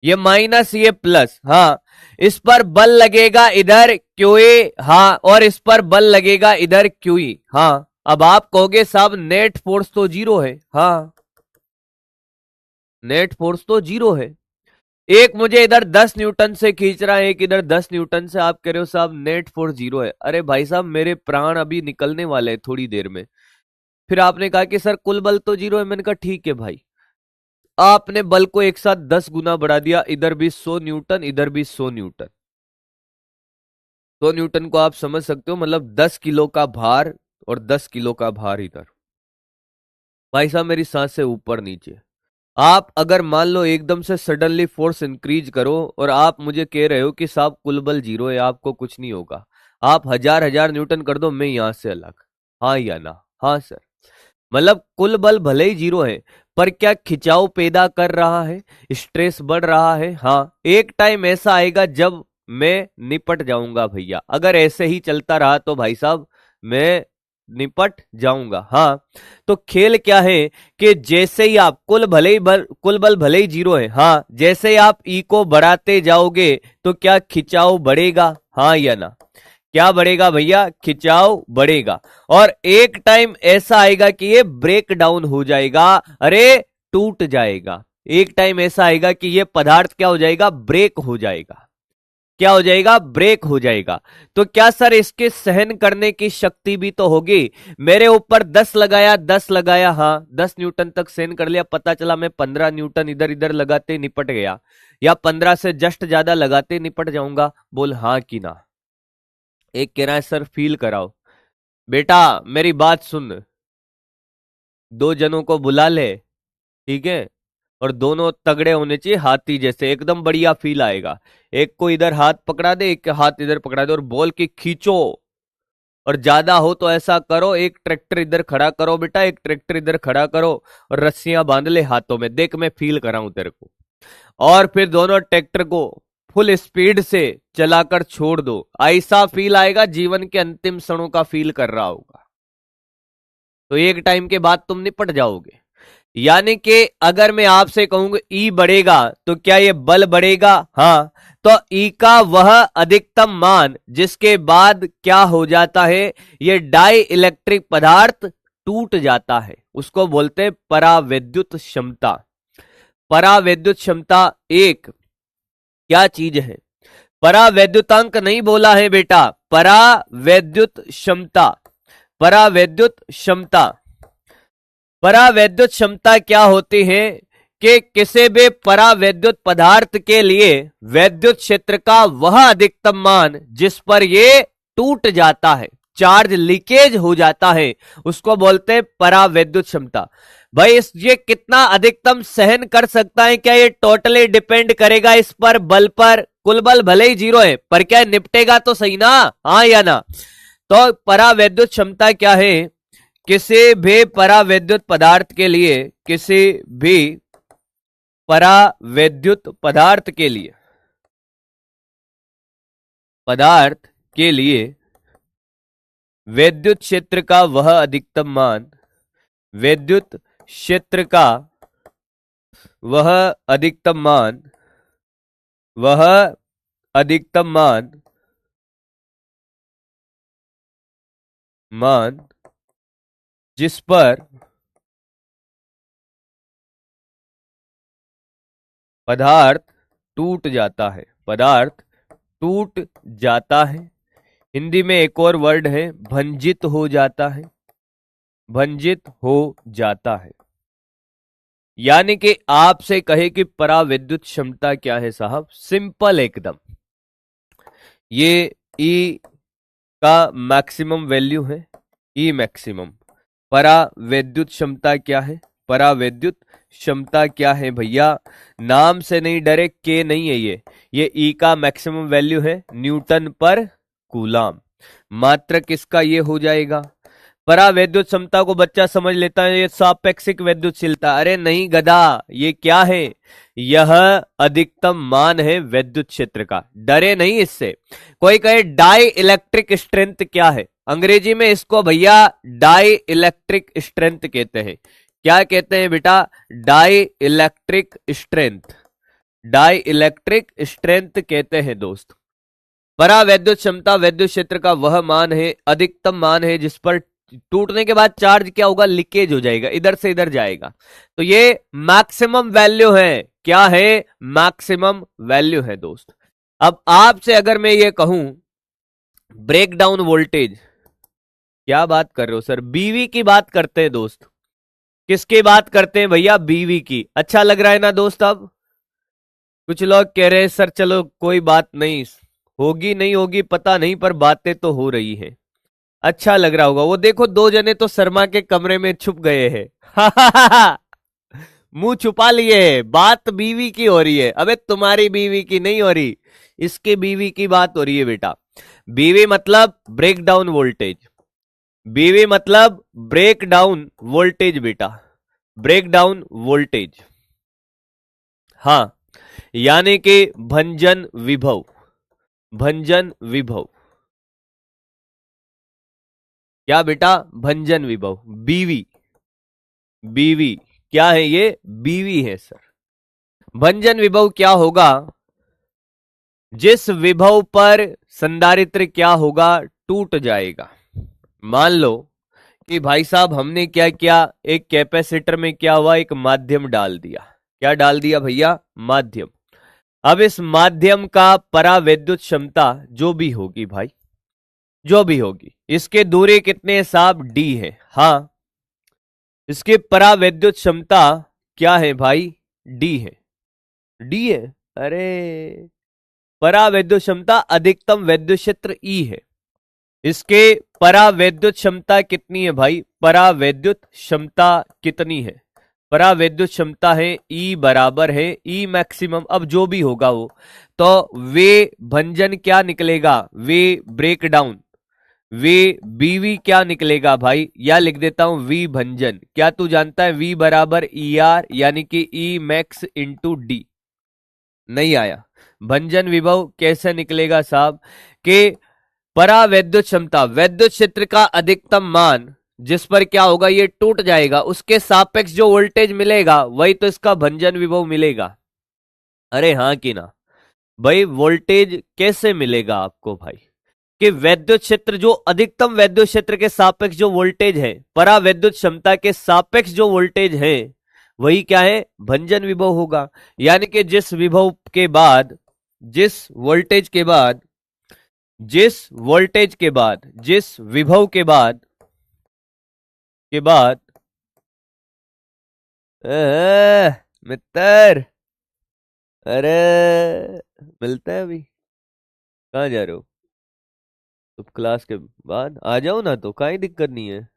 ये माइनस ये प्लस, हाँ इस पर बल लगेगा इधर क्यूई, हाँ और इस पर बल लगेगा इधर क्यूई। हाँ अब आप कहोगे साहब नेट फोर्स तो जीरो है। हाँ नेट फोर्स तो जीरो है। एक मुझे इधर 10 न्यूटन से खींच रहा है, एक इधर 10 न्यूटन से, आप कह रहे हो साहब नेट फोर्स जीरो है। अरे भाई साहब मेरे प्राण अभी निकलने वाले हैं थोड़ी देर में। फिर आपने कहा कि सर कुल बल तो जीरो है। मैंने कहा ठीक है भाई, आपने बल को एक साथ 10 गुना बढ़ा दिया, इधर भी 100 न्यूटन, इधर भी 100 न्यूटन। 100 न्यूटन को आप समझ सकते हो, मतलब 10 किलो का भार, और 10 किलो का भार इधर। भाई साहब मेरी सांस से ऊपर नीचे। आप अगर मान लो एकदम से सडनली फोर्स इंक्रीज करो और आप मुझे कह रहे हो कि साहब कुल बल जीरो है, आपको कुछ नहीं होगा, आप हजार हजार न्यूटन कर दो, मैं यहां से अलग। हाँ या ना? हाँ सर। मतलब कुल बल भले ही जीरो है, पर क्या खिंचाव पैदा कर रहा है, स्ट्रेस बढ़ रहा है। हाँ एक टाइम ऐसा आएगा जब मैं निपट जाऊंगा भैया, अगर ऐसे ही चलता रहा तो भाई साहब मैं निपट जाऊंगा। हाँ तो खेल क्या है कि जैसे ही आप कुल बल भले ही जीरो है, हाँ जैसे ही आप ई को बढ़ाते जाओगे तो क्या खिंचाव बढ़ेगा? हाँ या ना? क्या बढ़ेगा भैया? खिंचाव बढ़ेगा। और एक टाइम ऐसा आएगा कि ये ब्रेक डाउन हो जाएगा, अरे टूट जाएगा। एक टाइम ऐसा आएगा कि ये पदार्थ क्या हो जाएगा? ब्रेक हो जाएगा। क्या हो जाएगा, ब्रेक हो जाएगा। तो क्या सर इसके सहन करने की शक्ति भी तो होगी। मेरे ऊपर 10 लगाया, 10 लगाया, हाँ 10 न्यूटन तक सहन कर लिया, पता चला मैं 15 न्यूटन इधर इधर लगाते निपट गया, या 15 से जस्ट ज्यादा लगाते निपट जाऊंगा। बोल हाँ कि ना। एक कह रहा है सर फील कराओ। बेटा मेरी बात सुन, दो जनों को बुला ले, ठीक है, और दोनों तगड़े होने चाहिए, हाथी जैसे, एकदम बढ़िया फील आएगा। एक को इधर हाथ पकड़ा दे, एक हाथ इधर पकड़ा दे, और बोल के खींचो। और ज्यादा हो तो ऐसा करो, एक ट्रैक्टर इधर खड़ा करो बेटा, एक ट्रैक्टर इधर खड़ा करो, और रस्सियां बांध ले हाथों में, देख मैं फील कराऊं तेरे को। और फिर दोनों ट्रैक्टर को फुल स्पीड से चलाकर छोड़ दो, ऐसा फील आएगा जीवन के अंतिम क्षणों का फील कर रहा होगा। तो एक टाइम के बाद तुम निपट जाओगे। यानी कि अगर मैं आपसे कहूंगा ई बढ़ेगा, तो क्या ये बल बढ़ेगा? हाँ। तो ई का वह अधिकतम मान जिसके बाद क्या हो जाता है, ये डाई इलेक्ट्रिक पदार्थ टूट जाता है, उसको बोलते हैं परावैद्युत क्षमता। परावैद्युत क्षमता एक क्या चीज है? परावैद्युतांक नहीं बोला है बेटा, परावैद्युत क्षमता। परावैद्युत क्षमता, परावैद्युत क्षमता क्या होती है कि किसी भी परावैद्युत पदार्थ के लिए वैद्युत क्षेत्र का वह अधिकतम मान जिस पर ये टूट जाता है, चार्ज लीकेज हो जाता है, उसको बोलते हैं परावैद्युत क्षमता। भाई ये कितना अधिकतम सहन कर सकता है, क्या ये टोटली डिपेंड करेगा इस पर, बल पर। कुल बल भले ही 0 है, पर क्या निपटेगा तो सही ना, हाँ या ना। तो परावैद्युत क्षमता क्या है? किसी भी परावैद्युत पदार्थ के लिए, किसी भी परावैद्युत पदार्थ के लिए, पदार्थ के लिए वैद्युत क्षेत्र का वह अधिकतम मान, वैद्युत क्षेत्र का वह अधिकतम मान, वह अधिकतम मान जिस पर पदार्थ टूट जाता है, पदार्थ टूट जाता है। हिंदी में एक और वर्ड है, भंजित हो जाता है, भंजित हो जाता है। यानी कि आपसे कहे कि परावैद्युत क्षमता क्या है साहब, सिंपल एकदम, ये ई का मैक्सिमम वैल्यू है, ई मैक्सिमम। परावैद्युत क्षमता क्या है? परावैद्युत क्षमता क्या है भैया? नाम से नहीं डरे, के नहीं है ये ई का मैक्सिमम वैल्यू है, न्यूटन पर कूलाम। मात्रक किसका ये हो जाएगा। परावैद्युत क्षमता को बच्चा समझ लेता है ये सापेक्षिक वैद्युतशीलता, अरे नहीं गधा, ये क्या है? यह अधिकतम मान है वैद्युत क्षेत्र का, डरे नहीं इससे। कोई कहे डाई इलेक्ट्रिक स्ट्रेंथ क्या है, अंग्रेजी में इसको भैया डाई इलेक्ट्रिक स्ट्रेंथ कहते हैं। क्या कहते हैं बेटा? Dielectric strength, dielectric strength कहते हैं दोस्त। परावैद्युत क्षमता वैद्युत क्षेत्र का वह मान है, अधिकतम मान है जिस पर टूटने के बाद चार्ज क्या होगा, लीकेज हो जाएगा, इधर से इधर जाएगा। तो ये मैक्सिमम वैल्यू है, क्या है? मैक्सिमम वैल्यू है दोस्त। अब आपसे अगर मैं ये कहूं ब्रेक डाउन वोल्टेज, क्या बात कर रहे हो सर? बीवी की बात करते हैं दोस्त। किसकी बात करते हैं भैया? बीवी की। अच्छा लग रहा है ना दोस्त? अब कुछ लोग कह रहे हैं सर चलो कोई बात नहीं, होगी नहीं होगी पता नहीं, पर बातें तो हो रही हैं। अच्छा लग रहा होगा। वो देखो दो जने तो शर्मा के कमरे में छुप गए हैं मुंह छुपा लिए है, बात बीवी की हो रही है। अबे तुम्हारी बीवी की नहीं हो रही, इसके बीवी की बात हो रही है बेटा। बीवी मतलब ब्रेक डाउन वोल्टेज, बीवी मतलब ब्रेक डाउन वोल्टेज बेटा, ब्रेक डाउन वोल्टेज। हाँ, यानी कि भंजन विभव, भंजन विभव। क्या बेटा? भंजन विभव। बीवी, बीवी क्या है? ये बीवी है सर। भंजन विभव क्या होगा? जिस विभव पर संधारित्र क्या होगा, टूट जाएगा। मान लो कि भाई साहब हमने क्या किया, एक कैपेसिटर में क्या हुआ, एक माध्यम डाल दिया। क्या डाल दिया भैया? माध्यम। अब इस माध्यम का परावैद्युत क्षमता जो भी होगी भाई, जो भी होगी, इसके दूरी कितने साहब, डी है। हाँ, इसकी परावैद्युत क्षमता क्या है भाई, डी है। डी है, अरे परावैद्युत क्षमता अधिकतम वैद्युत क्षेत्र ई है। इसके परावैद्युत क्षमता कितनी है भाई, परावैद्युत क्षमता कितनी है, परावैद्युत क्षमता है ई बराबर है ई मैक्सिमम। अब जो भी होगा वो तो वे भंजन क्या निकलेगा, वे ब्रेक डाउन, वी बीवी क्या निकलेगा भाई, या लिख देता हूं वी भंजन। क्या तू जानता है वी बराबर ई आर यानी कि ई मैक्स इंटू डी। नहीं आया। भंजन विभव कैसे निकलेगा साहब, कि परावैद्युत क्षमता वैद्युत क्षेत्र का अधिकतम मान जिस पर क्या होगा ये टूट जाएगा, उसके सापेक्ष जो वोल्टेज मिलेगा वही तो इसका भंजन विभव मिलेगा। अरे हाँ कि ना भाई, वोल्टेज कैसे मिलेगा आपको भाई, कि वैद्युत क्षेत्र जो अधिकतम वैद्युत क्षेत्र के सापेक्ष जो वोल्टेज है, परावैद्युत क्षमता के सापेक्ष जो वोल्टेज है वही क्या है, भंजन विभव होगा। यानी कि जिस विभव के बाद, जिस वोल्टेज के बाद, जिस वोल्टेज के बाद, जिस विभव के बाद, के बाद मित्र, अरे मिलता है अभी, कहाँ जा रहे हो, तो क्लास के बाद आ जाओ ना, तो कोई दिक्कत नहीं है।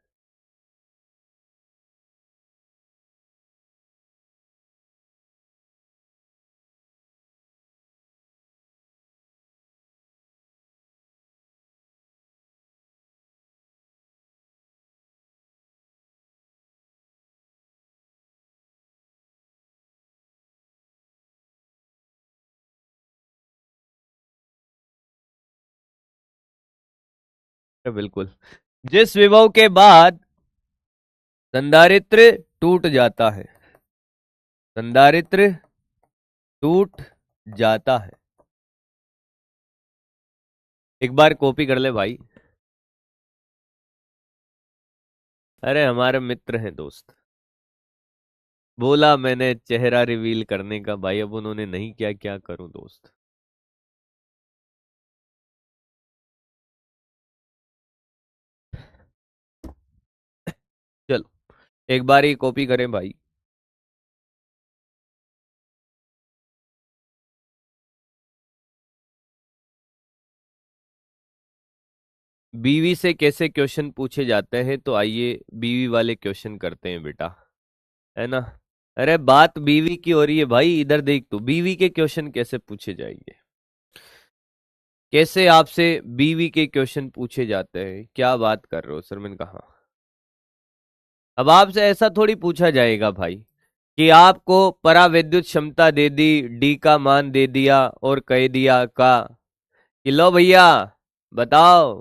बिल्कुल, जिस विभव के बाद संधारित्र टूट जाता है, संधारित्र टूट जाता है। एक बार कॉपी कर ले भाई, अरे हमारे मित्र हैं दोस्त, बोला मैंने चेहरा रिवील करने का भाई, अब उन्होंने नहीं किया, क्या करूं दोस्त। चलो एक बार ही कॉपी करें भाई। बीवी से कैसे क्वेश्चन पूछे जाते हैं, तो आइए बीवी वाले क्वेश्चन करते हैं बेटा, है ना। अरे बात बीवी की हो रही है भाई, इधर देख, तू बीवी के क्वेश्चन कैसे पूछे जाएंगे, कैसे आपसे बीवी के क्वेश्चन पूछे जाते हैं, क्या बात कर रहे हो सर, मैंने कहा। अब आपसे ऐसा थोड़ी पूछा जाएगा भाई कि आपको परावैद्युत क्षमता दे दी, डी का मान दे दिया और कह दिया का कि लो भैया बताओ,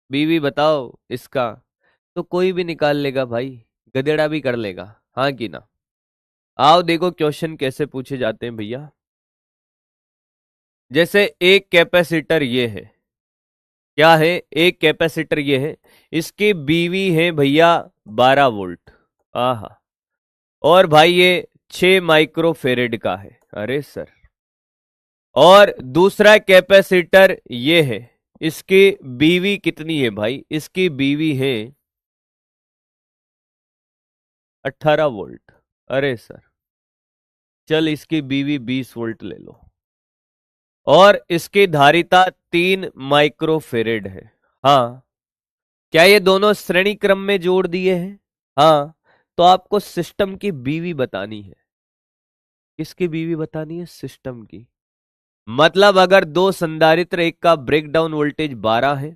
बीवी बताओ इसका, तो कोई भी निकाल लेगा भाई, गधेड़ा भी कर लेगा, हाँ कि ना। आओ देखो क्वेश्चन कैसे पूछे जाते हैं भैया। जैसे एक कैपेसिटर ये है, क्या है, एक कैपेसिटर ये है, इसकी बीवी है भैया 12 वोल्ट, आहा, और भाई ये 6 माइक्रोफेरेड का है, अरे सर, और दूसरा कैपेसिटर ये है, इसकी बीवी कितनी है भाई, इसकी बीवी है 18 वोल्ट, अरे सर, चल इसकी बीवी 20 वोल्ट ले लो, और इसकी धारिता 3 माइक्रोफेरेड है। हाँ, क्या ये दोनों श्रेणी क्रम में जोड़ दिए हैं, हाँ, तो आपको सिस्टम की बीवी बतानी है, किसकी बीवी बतानी है, सिस्टम की। मतलब अगर दो संधारित्र, एक का ब्रेकडाउन वोल्टेज 12 है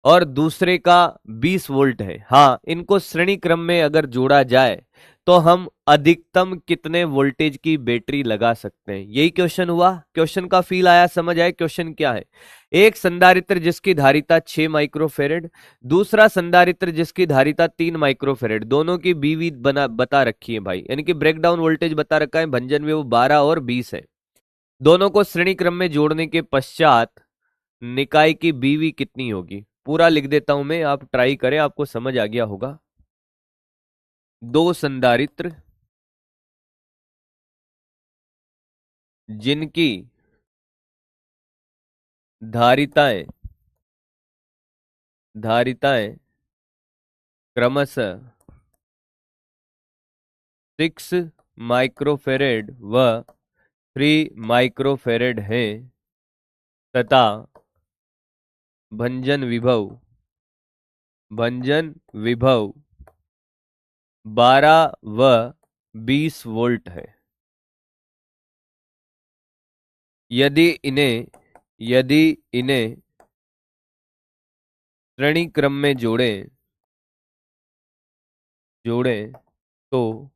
और दूसरे का 20 वोल्ट है, हाँ, इनको श्रेणी क्रम में अगर जोड़ा जाए तो हम अधिकतम कितने वोल्टेज की बैटरी लगा सकते हैं, यही क्वेश्चन हुआ। क्वेश्चन का फील आया, समझ आए क्वेश्चन क्या है। एक संधारित्र जिसकी धारिता 6 माइक्रोफेरेड, दूसरा संधारित्र जिसकी धारिता 3 माइक्रोफेरेड, दोनों की बीवी बना बता रखी है भाई, यानी कि ब्रेकडाउन वोल्टेज बता रखा है, भंजन में वो 12 और 20 है। दोनों को श्रेणी क्रम में जोड़ने के पश्चात निकाय की बीवी कितनी होगी, पूरा लिख देता हूं मैं, आप ट्राई करें, आपको समझ आ गया होगा। दो संधारित्र, जिनकी धारिताएं धारिताएं क्रमशः 6 माइक्रोफेरेड व 3 माइक्रोफेरेड हैं तथा भंजन विभव 12 व 20 वोल्ट है। यदि इन्हें श्रेणी क्रम में जोड़ें तो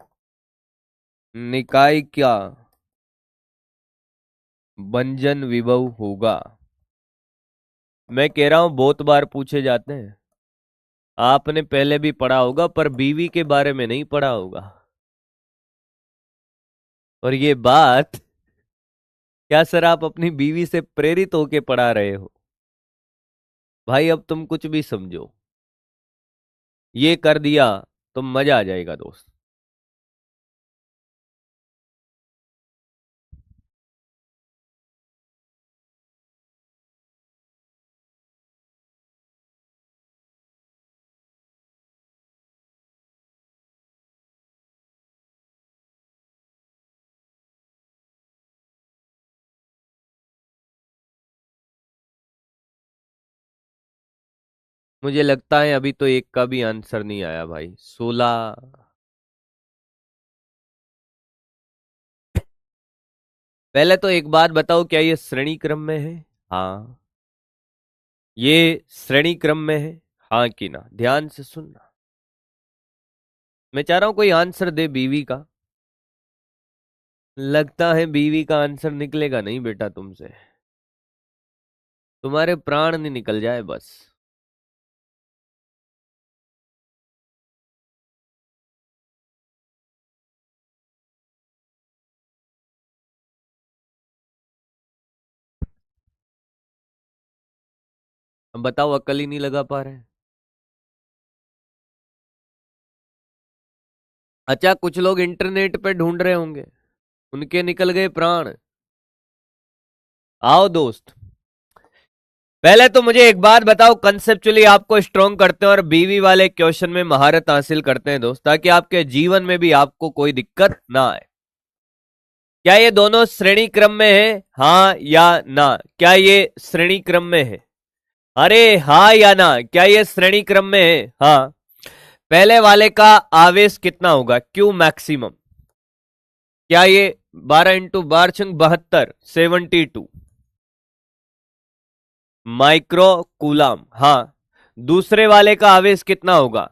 निकाय क्या भंजन विभव होगा। मैं कह रहा हूं बहुत बार पूछे जाते हैं, आपने पहले भी पढ़ा होगा पर बीवी के बारे में नहीं पढ़ा होगा। और ये बात क्या सर आप अपनी बीवी से प्रेरित होके पढ़ा रहे हो? भाई अब तुम कुछ भी समझो, ये कर दिया तो मजा आ जाएगा दोस्त। मुझे लगता है अभी तो एक का भी आंसर नहीं आया भाई। 16। पहले तो एक बात बताओ, क्या ये श्रेणी क्रम में है? हाँ, ये श्रेणी क्रम में है, हाँ कि ना? ध्यान से सुनना, मैं चाह रहा हूं कोई आंसर दे बीवी का। लगता है बीवी का आंसर निकलेगा नहीं बेटा तुमसे, तुम्हारे प्राण नहीं निकल जाए बस। अब बताओ, अकल ही नहीं लगा पा रहे? अच्छा, कुछ लोग इंटरनेट पे ढूंढ रहे होंगे, उनके निकल गए प्राण। आओ दोस्त, पहले तो मुझे एक बात बताओ, कंसेप्चुअली आपको स्ट्रॉन्ग करते हैं और बीवी वाले क्वेश्चन में महारत हासिल करते हैं दोस्त, ताकि आपके जीवन में भी आपको कोई दिक्कत ना आए। क्या ये दोनों श्रेणी क्रम में है, हाँ या ना? क्या ये श्रेणी क्रम में है? अरे हाँ या ना? क्या ये श्रेणी क्रम में है? हाँ। पहले वाले का आवेश कितना होगा, क्यू मैक्सिमम? क्या ये 12 इंटू 12×72 72 माइक्रो कूलाम? हाँ। दूसरे वाले का आवेश कितना होगा?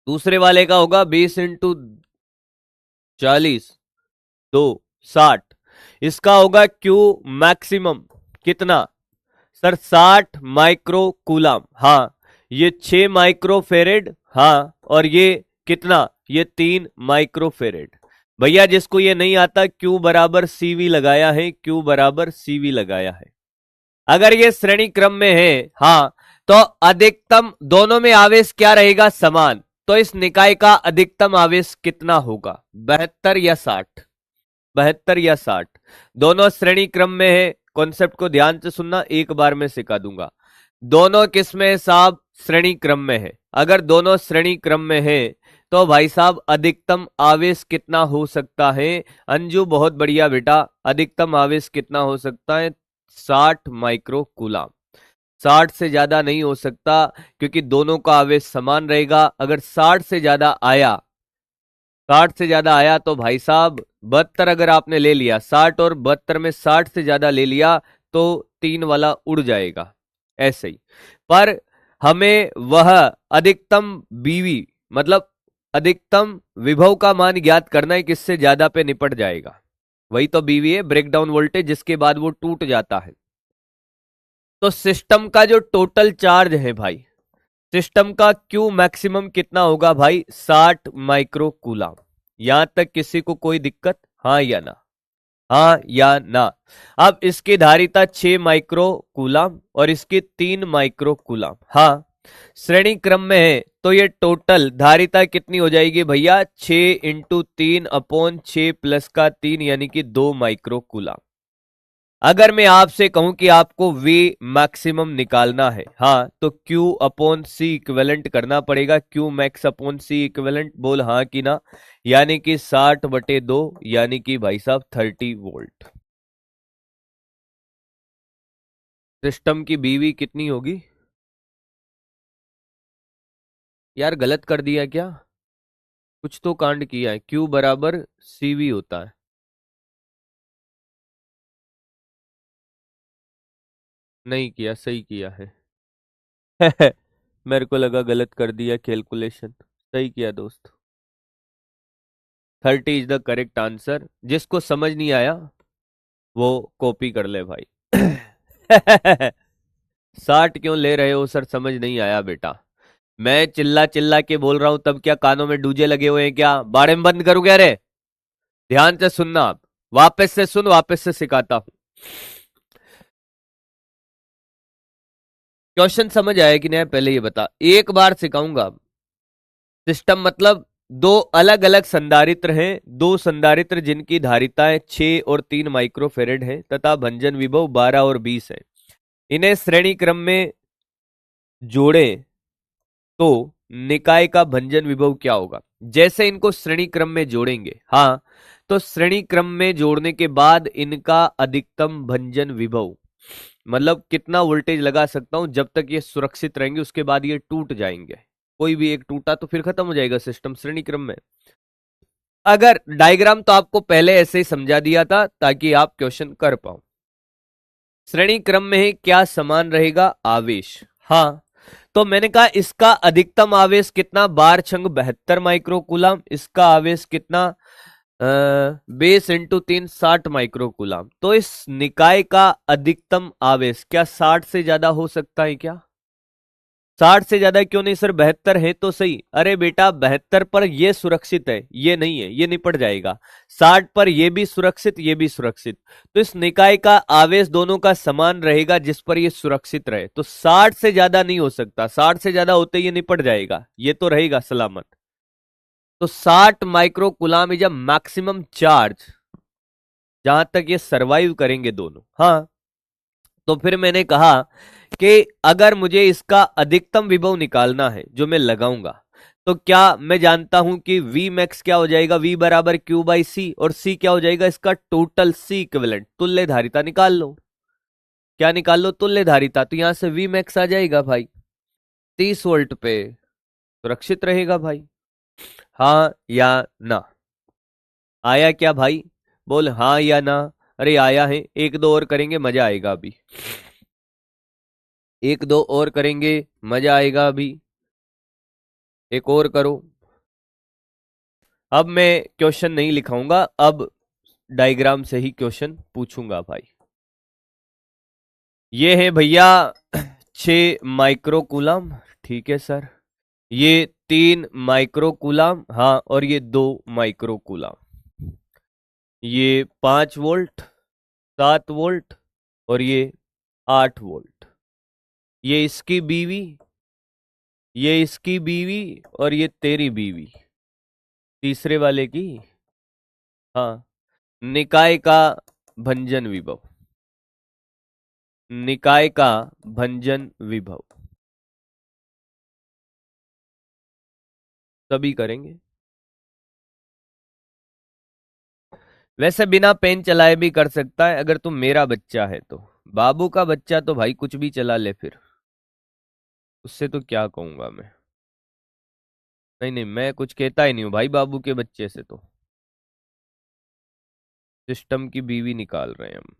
दूसरे वाले का होगा 20 इंटू 40 2 60। इसका होगा क्यू मैक्सिमम कितना सर? 60 micro coulomb. हाँ, ये 6 माइक्रो फेरेड। हाँ, और ये कितना? ये 3 माइक्रो फेरेड। भैया जिसको ये नहीं आता, क्यू बराबर सीवी लगाया है, क्यू बराबर सीवी लगाया है। अगर ये श्रेणी क्रम में है, हाँ, तो अधिकतम दोनों में आवेश क्या रहेगा? समान। तो इस निकाय का अधिकतम आवेश कितना होगा? 72 या 60? 72 या 60, दोनों श्रेणी क्रम में है। कॉन्सेप्ट को ध्यान से सुनना, एक बार में सिखा दूंगा। दोनों किसमें साहब? श्रेणी क्रम में है। अगर दोनों श्रेणी क्रम में है तो भाई साहब अधिकतम आवेश कितना हो सकता है? अंजू बहुत बढ़िया बेटा, अधिकतम आवेश कितना हो सकता है? 60 माइक्रो कूलाम। 60 से ज्यादा नहीं हो सकता, क्योंकि दोनों का आवेश समान रहेगा। अगर 60 से ज्यादा आया, 60 से ज्यादा आया तो भाई साहब 72 अगर आपने ले लिया, 60 और 72 में 60 से ज्यादा ले लिया तो 3 वाला उड़ जाएगा, ऐसे ही। पर हमें वह अधिकतम बीवी मतलब अधिकतम विभव का मान ज्ञात करना है, किससे ज्यादा पे निपट जाएगा। वही तो बीवी है, ब्रेकडाउन वोल्टेज, जिसके बाद वो टूट जाता है। तो सिस्टम का जो टोटल चार्ज है भाई, सिस्टम का क्यू मैक्सिमम कितना होगा भाई? 60 माइक्रो कूलाम। यहां तक किसी को कोई दिक्कत? हाँ या ना? हाँ या ना? अब इसकी धारिता 6 माइक्रो कूलाम और इसकी 3 माइक्रो कूलाम। हाँ, श्रेणी क्रम में है तो ये टोटल धारिता कितनी हो जाएगी भैया, 6 × 3/6 प्लस का 3 यानी कि 2 माइक्रोकूलम। अगर मैं आपसे कहूं कि आपको V मैक्सिमम निकालना है, हाँ, तो Q/C इक्विवेलेंट करना पड़ेगा। Q max upon C equivalent, बोल हाँ कि ना, यानी कि 60/2 यानी कि भाई साहब 30 वोल्ट। सिस्टम की बीवी कितनी होगी यार, गलत कर दिया क्या, कुछ तो कांड किया है। Q बराबर CV होता है। नहीं किया, सही किया है। मेरे को लगा गलत कर दिया कैलकुलेशन, सही किया दोस्त। 30 इज द करेक्ट आंसर। जिसको समझ नहीं आया वो कॉपी कर ले भाई। 60 क्यों ले रहे हो सर, समझ नहीं आया बेटा। मैं चिल्ला चिल्ला के बोल रहा हूं तब क्या कानों में डूजे लगे हुए हैं क्या, बाड़े में बंद करूं क्या रे। ध्यान से सुनना, आप वापस से सुन, वापस से सिखाता हूं। क्वेश्चन समझ आया कि नहीं पहले ये बता, एक बार सिखाऊंगा। सिस्टम मतलब दो अलग अलग संधारित्र हैं, दो संधारित्र जिनकी धारिताएं 6 और 3 माइक्रोफेरेड है तथा भंजन विभव 12 और 20 है। इन्हें श्रेणी क्रम में जोड़े तो निकाय का भंजन विभव क्या होगा। जैसे इनको श्रेणी क्रम में जोड़ेंगे, हाँ, तो श्रेणी क्रम में जोड़ने के बाद इनका अधिकतम भंजन विभव, मतलब कितना वोल्टेज लगा सकता हूं जब तक ये सुरक्षित रहेंगे, उसके बाद ये टूट जाएंगे। कोई भी एक टूटा तो फिर खत्म हो जाएगा सिस्टम श्रेणी क्रम में। अगर डायग्राम तो आपको पहले ऐसे ही समझा दिया था ताकि आप क्वेश्चन कर पाओ। श्रेणी क्रम में ही क्या समान रहेगा, आवेश, हाँ, तो मैंने कहा इसका अधिकतम आवेश कितना, 12×72 माइक्रोकूलम, इसका आवेश कितना 20 × 3 60 माइक्रोकूलम। तो इस निकाय का अधिकतम आवेश क्या 60 से ज्यादा हो सकता है क्या, 60 से ज्यादा क्यों नहीं सर, 72 है तो सही। अरे बेटा 72 पर ये सुरक्षित है, ये नहीं है, ये निपट जाएगा। 60 पर ये भी सुरक्षित, ये भी सुरक्षित, तो इस निकाय का आवेश दोनों का समान रहेगा जिस पर ये सुरक्षित रहे। तो 60 से ज्यादा नहीं हो सकता, 60 से ज्यादा होते ये निपट जाएगा, ये तो रहेगा सलामत। तो 60 microcoulomb is a maximum charge जहां तक ये सरवाइव करेंगे दोनों, हाँ। तो फिर मैंने कहा कि अगर मुझे इसका अधिकतम विभव निकालना है जो मैं लगाऊंगा, तो क्या मैं जानता हूं कि V मैक्स क्या हो जाएगा, V बराबर Q/C, और C क्या हो जाएगा इसका टोटल C इक्विवेलेंट, तुल्य धारिता निकाल लो। क्या निकाल लो, तुल्य धारिता। तो यहां से V मैक्स आ जाएगा भाई 30 वोल्ट पे, सुरक्षित रहेगा भाई। हाँ या ना, आया क्या भाई, बोल हाँ या ना। अरे आया है, एक दो और करेंगे मजा आएगा अभी, एक दो और करेंगे मजा आएगा अभी, एक और करो। अब मैं क्वेश्चन नहीं लिखाऊंगा, अब डायग्राम से ही क्वेश्चन पूछूंगा भाई। ये है भैया 6 माइक्रोकूलम, ठीक है सर, ये 3 माइक्रोकूलम, हाँ, और ये 2 माइक्रोकूलम, ये 5 वोल्ट, 7 वोल्ट, और ये 8 वोल्ट। ये इसकी बीवी, ये इसकी बीवी, और ये तेरी बीवी, तीसरे वाले की, हाँ। निकाय का भंजन विभव, निकाय का भंजन विभव सभी करेंगे। वैसे बिना पेन चलाए भी कर सकता है अगर तुम मेरा बच्चा है तो, बाबू का बच्चा तो भाई कुछ भी चला ले फिर, उससे तो क्या कहूंगा मैं। नहीं नहीं, मैं कुछ कहता ही नहीं हूं भाई बाबू के बच्चे से तो। सिस्टम की बीवी निकाल रहे हैं हम।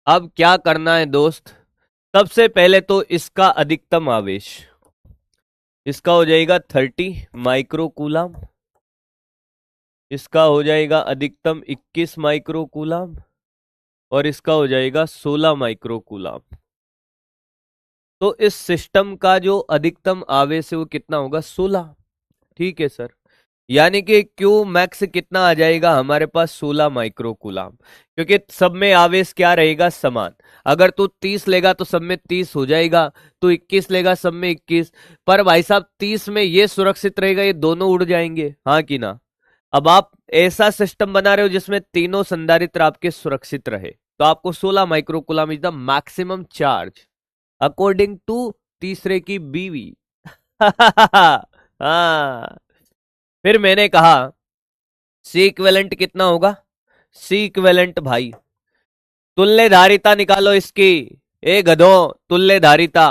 अब क्या करना है दोस्त, सबसे पहले तो इसका अधिकतम आवेश, इसका हो जाएगा 30 माइक्रोकूलम, इसका हो जाएगा अधिकतम 21 माइक्रोकूलम, और इसका हो जाएगा 16 माइक्रो कूलाम। तो इस सिस्टम का जो अधिकतम आवेश है वो कितना होगा? 16। ठीक है सर। यानी कि क्यू मैक्स कितना आ जाएगा हमारे पास? 16 माइक्रो कूलाम। क्योंकि सब में आवेश क्या रहेगा? समान। अगर तू 30 लेगा तो सब में 30 हो जाएगा, तू 21 लेगा सब में 21। पर भाई साहब 30 में ये सुरक्षित रहेगा, ये दोनों उड़ जाएंगे, हाँ कि ना? अब आप ऐसा सिस्टम बना रहे हो जिसमें तीनों संधारित्र आपके सुरक्षित रहे, तो आपको 16 micro coulomb is the maximum charge according to तीसरे की बीवी। हाँ। फिर मैंने कहा सी इक्विवेलेंट कितना होगा? सी इक्विवेलेंट भाई, तुल्य धारिता निकालो इसकी। ए गधो, तुल्य धारिता।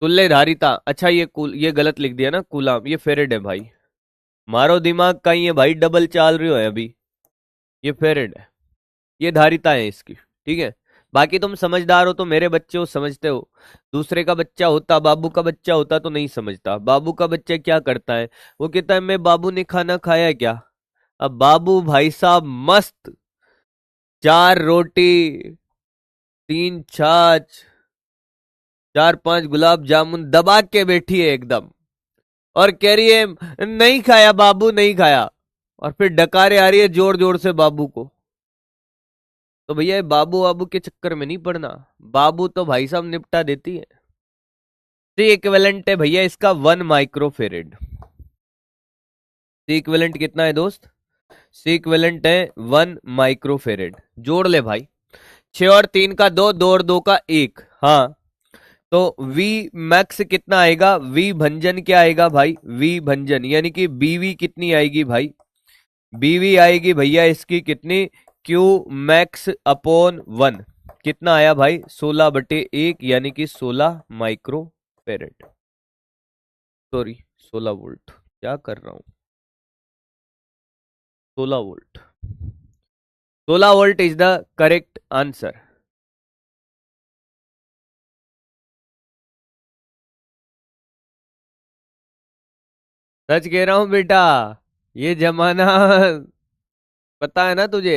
तुल्य धारिता, अच्छा ये गलत लिख दिया ना, कूलाम, ये फेरेड है भाई। मारो दिमाग कहीं है भाई, डबल चाल रही हो है अभी। ये फेरेड है, ये धारिता है इसकी, ठीक है। बाकी तुम समझदार हो तो मेरे बच्चे हो, समझते हो। दूसरे का बच्चा होता, बाबू का बच्चा होता तो नहीं समझता। बाबू का बच्चा क्या करता है? वो कहता है मैं, बाबू ने खाना खाया क्या? अब बाबू भाई साहब मस्त 4 रोटी, 3 छाछ, 4 5 गुलाब जामुन दबा के बैठी है एकदम, और कह रही है नहीं खाया बाबू, नहीं खाया। और फिर डकारे आ रही है जोर जोर से बाबू को। तो भैया ये बाबू बाबू के चक्कर में नहीं पड़ना, बाबू तो भाई साहब निपटा देती है। सी इक्विवेलेंट है भैया इसका 1 माइक्रोफेरेड। सी इक्विवेलेंट कितना है दोस्त? सी इक्विवेलेंट है 1 माइक्रोफेरेड। जोड़ ले भाई, 6 और 3 का 2, 2 और 2 का 1। हाँ, तो V मैक्स कितना आएगा? V भंजन क्या आएगा भाई? V भंजन यानी कि BV कितनी आएगी भाई? BV आएगी भैया इसकी कितनी? Q max upon 1। कितना आया भाई? 16/1 यानी कि 16 माइक्रो फेरेड। सॉरी, 16 वोल्ट, क्या कर रहा हूं? 16 volt. 16 volt is the correct answer. सच कह रहा हूं बेटा, ये जमाना पता है ना तुझे।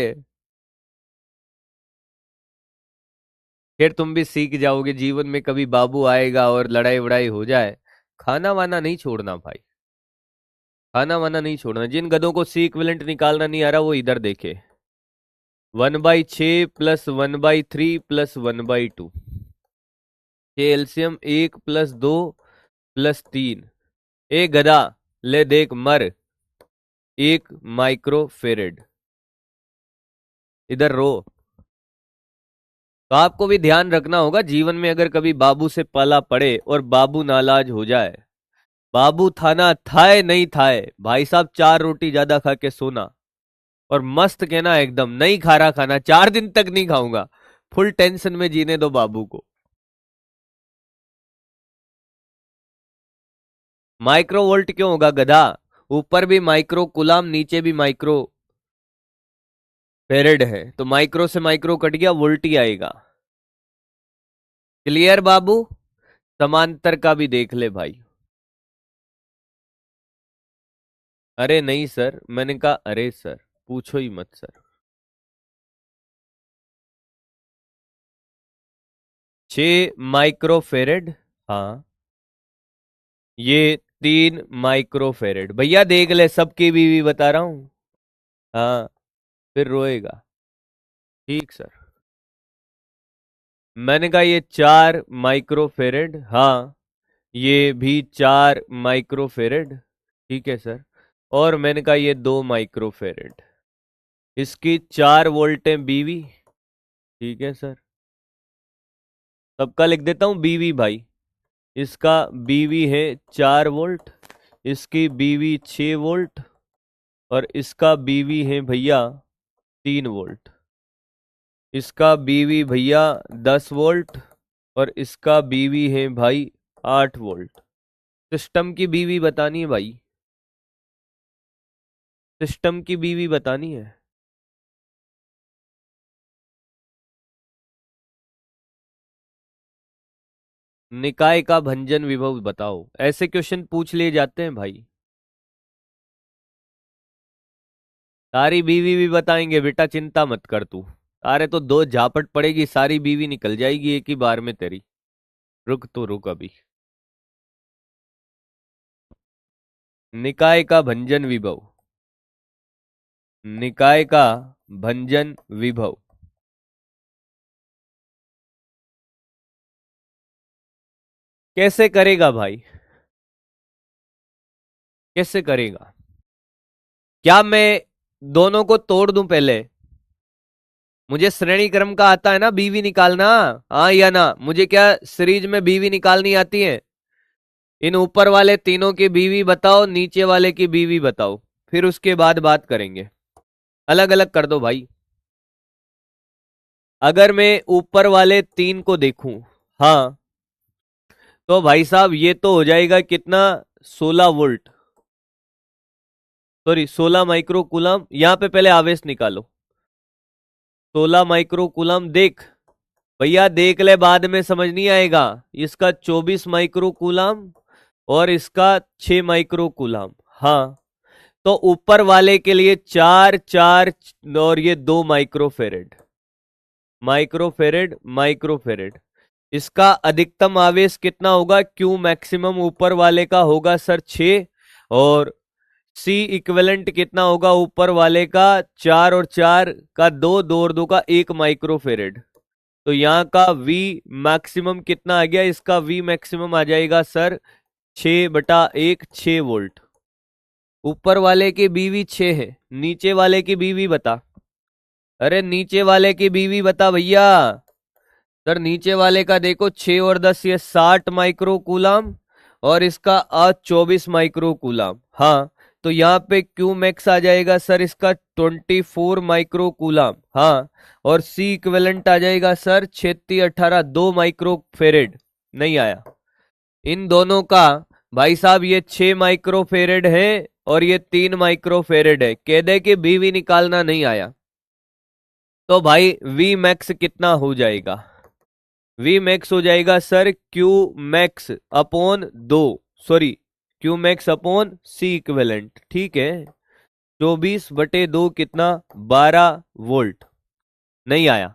फिर तुम भी सीख जाओगे जीवन में, कभी बाबू आएगा और लड़ाई वड़ाई हो जाए, खाना वाना नहीं छोड़ना भाई। खाना वाना नहीं छोड़ना। जिन गधों को सी इक्विवेलेंट निकालना नहीं आ रहा वो इधर देखे। 1/6 प्लस 1/3 प्लस 1/2, ये एलसीएम 1 + 2 + 3। ए गधा, ले देख मर, 1 माइक्रोफेरेड। इधर रो। तो आपको भी ध्यान रखना होगा जीवन में, अगर कभी बाबू से पाला पड़े और बाबू नालाज हो जाए, बाबू थाना थाए नहीं थाए भाई साहब, 4 रोटी ज्यादा खा के सोना, और मस्त कहना एकदम नहीं खा रहा खाना, 4 दिन तक नहीं खाऊंगा, फुल टेंशन में जीने दो बाबू को। माइक्रो वोल्ट क्यों होगा गधा? ऊपर भी माइक्रो कुलाम, नीचे भी माइक्रो फेरेड है, तो माइक्रो से माइक्रो कट गया, वोल्ट ही आएगा। क्लियर बाबू? समांतर का भी देख ले भाई। अरे नहीं सर, मैंने कहा अरे सर, पूछो ही मत सर। 6 माइक्रोफेरेड। हाँ, ये 3 माइक्रोफेरेड भैया, देख ले सबकी बीवी बता रहा हूं। हाँ, फिर रोएगा। ठीक सर। मैंने कहा ये 4 माइक्रोफेरेड, हाँ, ये भी 4 माइक्रोफेरेड। ठीक है सर। और मैंने कहा ये 2 माइक्रोफेरेड, इसकी 4 वोल्टें बीवी। ठीक है सर, सबका लिख देता हूं बीवी भाई। इसका बीवी है 4 वोल्ट, इसकी बीवी 6 वोल्ट, और इसका बीवी है भैया 3 वोल्ट। इसका बीवी भैया 10 वोल्ट, और इसका बीवी है भाई 8 वोल्ट। सिस्टम की बीवी बतानी है भाई, सिस्टम की बीवी बतानी है। निकाय का भंजन विभव बताओ, ऐसे क्वेश्चन पूछ लिए जाते हैं भाई। सारी बीवी भी बताएंगे बेटा, चिंता मत कर तू। अरे तो दो झापट पड़ेगी, सारी बीवी निकल जाएगी एक ही बार में तेरी। रुक तो रुक अभी। निकाय का भंजन विभव, निकाय का भंजन विभव। कैसे करेगा भाई, कैसे करेगा? क्या मैं दोनों को तोड़ दूं पहले? मुझे श्रेणी क्रम का आता है ना बीवी निकालना, हाँ या ना? मुझे क्या सीरीज में बीवी निकालनी आती है? इन ऊपर वाले तीनों की बीवी बताओ, नीचे वाले की बीवी बताओ, फिर उसके बाद बात करेंगे। अलग अलग कर दो भाई। अगर मैं ऊपर वाले तीन को देखूं, हाँ, तो भाई साहब ये तो हो जाएगा कितना, 16 वोल्ट, सॉरी 16 माइक्रो कूलम। यहां पे पहले आवेश निकालो, 16 माइक्रो कूलम। देख भैया देख ले, बाद में समझ नहीं आएगा। इसका 24 माइक्रो कूलम और इसका 6 माइक्रो कूलम। हाँ, तो ऊपर वाले के लिए 4 4 और ये 2 माइक्रोफेरेड, माइक्रोफेरेड माइक्रोफेरेड। इसका अधिकतम आवेश कितना होगा? क्यू मैक्सिमम ऊपर वाले का होगा सर 6, और सी इक्विवेलेंट कितना होगा ऊपर वाले का? 4 और 4 का 2, 2 और 2 का 1 माइक्रोफेरेड। तो यहाँ का V मैक्सिमम कितना आ गया? इसका V मैक्सिमम आ जाएगा सर 6/1, 6 वोल्ट। ऊपर वाले की बीवी 6 है, नीचे वाले की बीवी बता। अरे नीचे वाले की बीवी बता भैया। सर नीचे वाले का देखो 6 और 10 ये 60 माइक्रो कूलम, और इसका 24 माइक्रो कूलम। हाँ, तो यहाँ पे क्यू मैक्स आ जाएगा सर इसका 24 माइक्रो कूलम। हाँ, और सी इक्विवेलेंट आ जाएगा सर 36 18 2 माइक्रोफेरेड। नहीं आया। इन दोनों का भाई साहब ये 6 माइक्रोफेरेड है और ये 3 माइक्रोफेरेड है। कह दे कि बीवी निकालना नहीं आया, तो भाई वी मैक्स कितना हो जाएगा? वी मैक्स हो जाएगा sir Q max upon 2, sorry Q max upon C equivalent. ठीक है, 24/2 कितना? 12 वोल्ट। नहीं आया।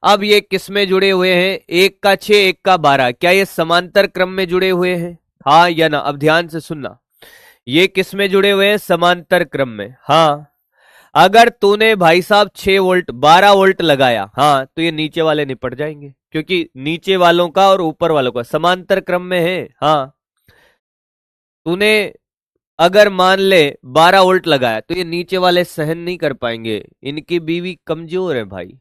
अब ये किस में जुड़े हुए हैं? एक का 6 एक का 12। क्या ये समांतर क्रम में जुड़े हुए हैं, हाँ या ना? अब ध्यान से सुनना, ये किस में जुड़े हुए हैं? समांतर क्रम में। हाँ, अगर तूने भाई साहब 6 वोल्ट 12 वोल्ट लगाया, हाँ, तो ये नीचे वाले निपट जाएंगे, क्योंकि नीचे वालों का और ऊपर वालों का समांतर क्रम में है। हाँ, तूने अगर मान ले 12 वोल्ट लगाया, तो ये नीचे वाले सहन नहीं कर पाएंगे, इनकी बीवी कमजोर है भाई।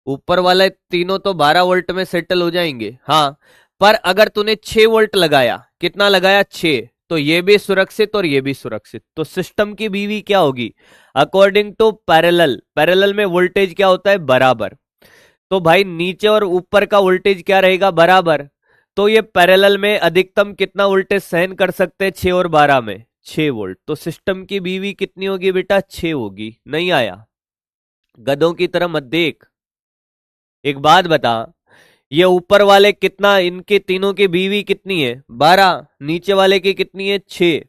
ऊपर वाले तीनों तो 12 वोल्ट में सेटल हो जाएंगे। हाँ, पर अगर तूने 6 वोल्ट लगाया, कितना लगाया? 6, तो ये भी सुरक्षित और ये भी सुरक्षित। तो सिस्टम की बीवी क्या होगी? अकॉर्डिंग टू पैरेलल, पैरेलल में वोल्टेज क्या होता है? बराबर। तो भाई नीचे और ऊपर का वोल्टेज क्या रहेगा? बराबर। तो ये पैरेलल में अधिकतम कितना वोल्टेज सहन कर सकते हैं 6 और 12 में? 6 वोल्ट। तो सिस्टम की बीवी कितनी होगी बेटा? 6 होगी। नहीं आया? गधों की तरह मत देख। एक बात बता, ये ऊपर वाले कितना, इनके तीनों की बीवी कितनी है? 12। नीचे वाले की कितनी है? 6।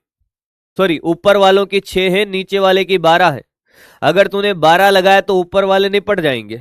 सॉरी, ऊपर वालों की 6 है, नीचे वाले की 12 है। अगर तूने 12 लगाया तो ऊपर वाले निपट जाएंगे,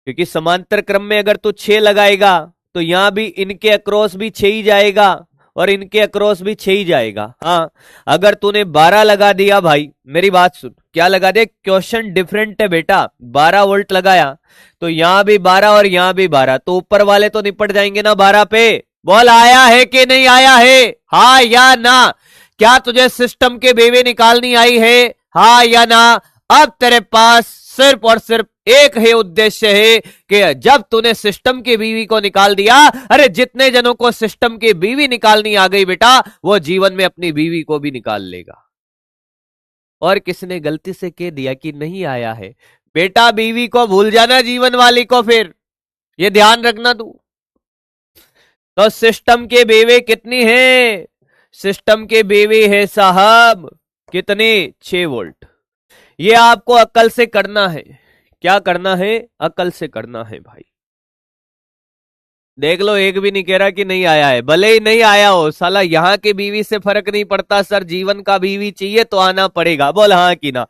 क्योंकि समांतर क्रम में अगर तू 6 लगाएगा तो यहां भी इनके अक्रॉस भी 6 ही जाएगा और इनके अक्रॉस भी 6 ही जाएगा। हाँ, अगर तूने 12 लगा दिया, भाई मेरी बात सुन, क्या लगा दे? क्वेश्चन डिफरेंट है बेटा। 12 वोल्ट लगाया तो यहां भी 12 और यहां भी 12, तो ऊपर वाले तो निपट जाएंगे ना 12 पे। बोल आया है कि नहीं आया है? हाँ या ना? क्या तुझे सिस्टम के बीवी निकालनी आई है? हाँ या ना? अब तेरे पास सिर्फ और सिर्फ एक ही उद्देश्य है कि जब तूने सिस्टम की बीवी को निकाल दिया, अरे जितने जनों को सिस्टम की बीवी निकालनी आ गई बेटा, वो जीवन में अपनी बीवी को भी निकाल लेगा। और किसने गलती से कह दिया कि नहीं आया है, बेटा बीवी को भूल जाना, जीवन वाली को, फिर ये ध्यान रखना तू। तो सिस्टम की बीवी कितनी है? सिस्टम की बीवी है साहब कितनी? 6 वोल्ट। ये आपको अकल से करना है। क्या करना है? अकल से करना है भाई। देख लो, एक भी नहीं कह रहा कि नहीं आया है, भले ही नहीं आया हो, साला यहाँ की बीवी से फर्क नहीं पड़ता सर, जीवन का बीवी चाहिए तो आना पड़ेगा। बोल हाँ कि ना?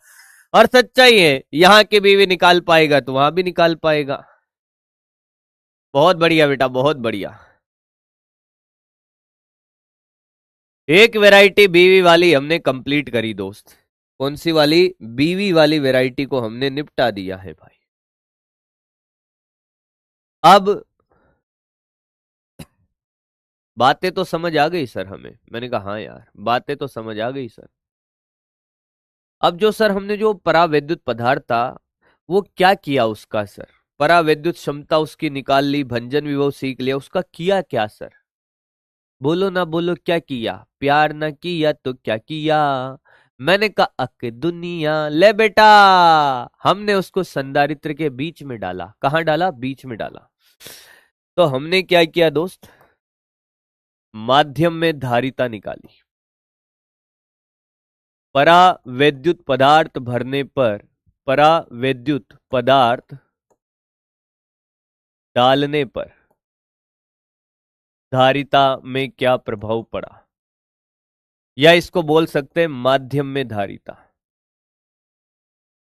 और सच्चाई है, यहाँ की बीवी निकाल पाएगा तो वहां भी निकाल पाएगा। बहुत बढ़िया बेटा, बहुत बढ़िया। एक वैरायटी बीवी वाली हमने कंप्लीट करी दोस्त। कौन सी वाली? बीवी वाली वैरायटी को हमने निपटा दिया है भाई। अब बातें तो समझ आ गई सर हमें। मैंने कहा हाँ यार, बातें तो समझ आ गई सर। अब जो सर हमने जो परावैद्युत पदार्थ था वो क्या किया उसका सर? परावैद्युत क्षमता उसकी निकाल ली, भंजन विभव सीख लिया, उसका किया क्या सर? बोलो ना बोलो, क्या किया? प्यार ना किया तो क्या किया? मैंने कहा अक दुनिया ले बेटा। हमने उसको संधारित्र के बीच में डाला। कहां डाला? बीच में डाला। तो हमने क्या किया दोस्त? माध्यम में धारिता निकाली। परावैद्युत पदार्थ भरने पर, परावैद्युत पदार्थ डालने पर धारिता में क्या प्रभाव पड़ा, या इसको बोल सकते हैं माध्यम में धारिता।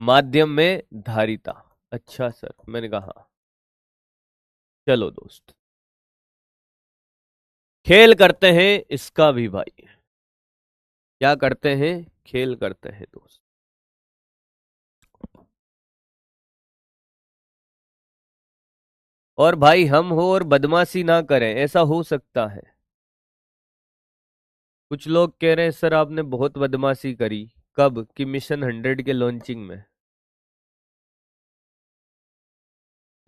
माध्यम में धारिता। अच्छा सर, मैंने कहा हाँ। चलो दोस्त, खेल करते हैं इसका भी भाई। क्या करते हैं? खेल करते हैं दोस्त। और भाई हम हो और बदमाशी ना करें, ऐसा हो सकता है। कुछ लोग कह रहे हैं सर आपने बहुत बदमाशी करी। कब? कि मिशन 100 के लॉन्चिंग में।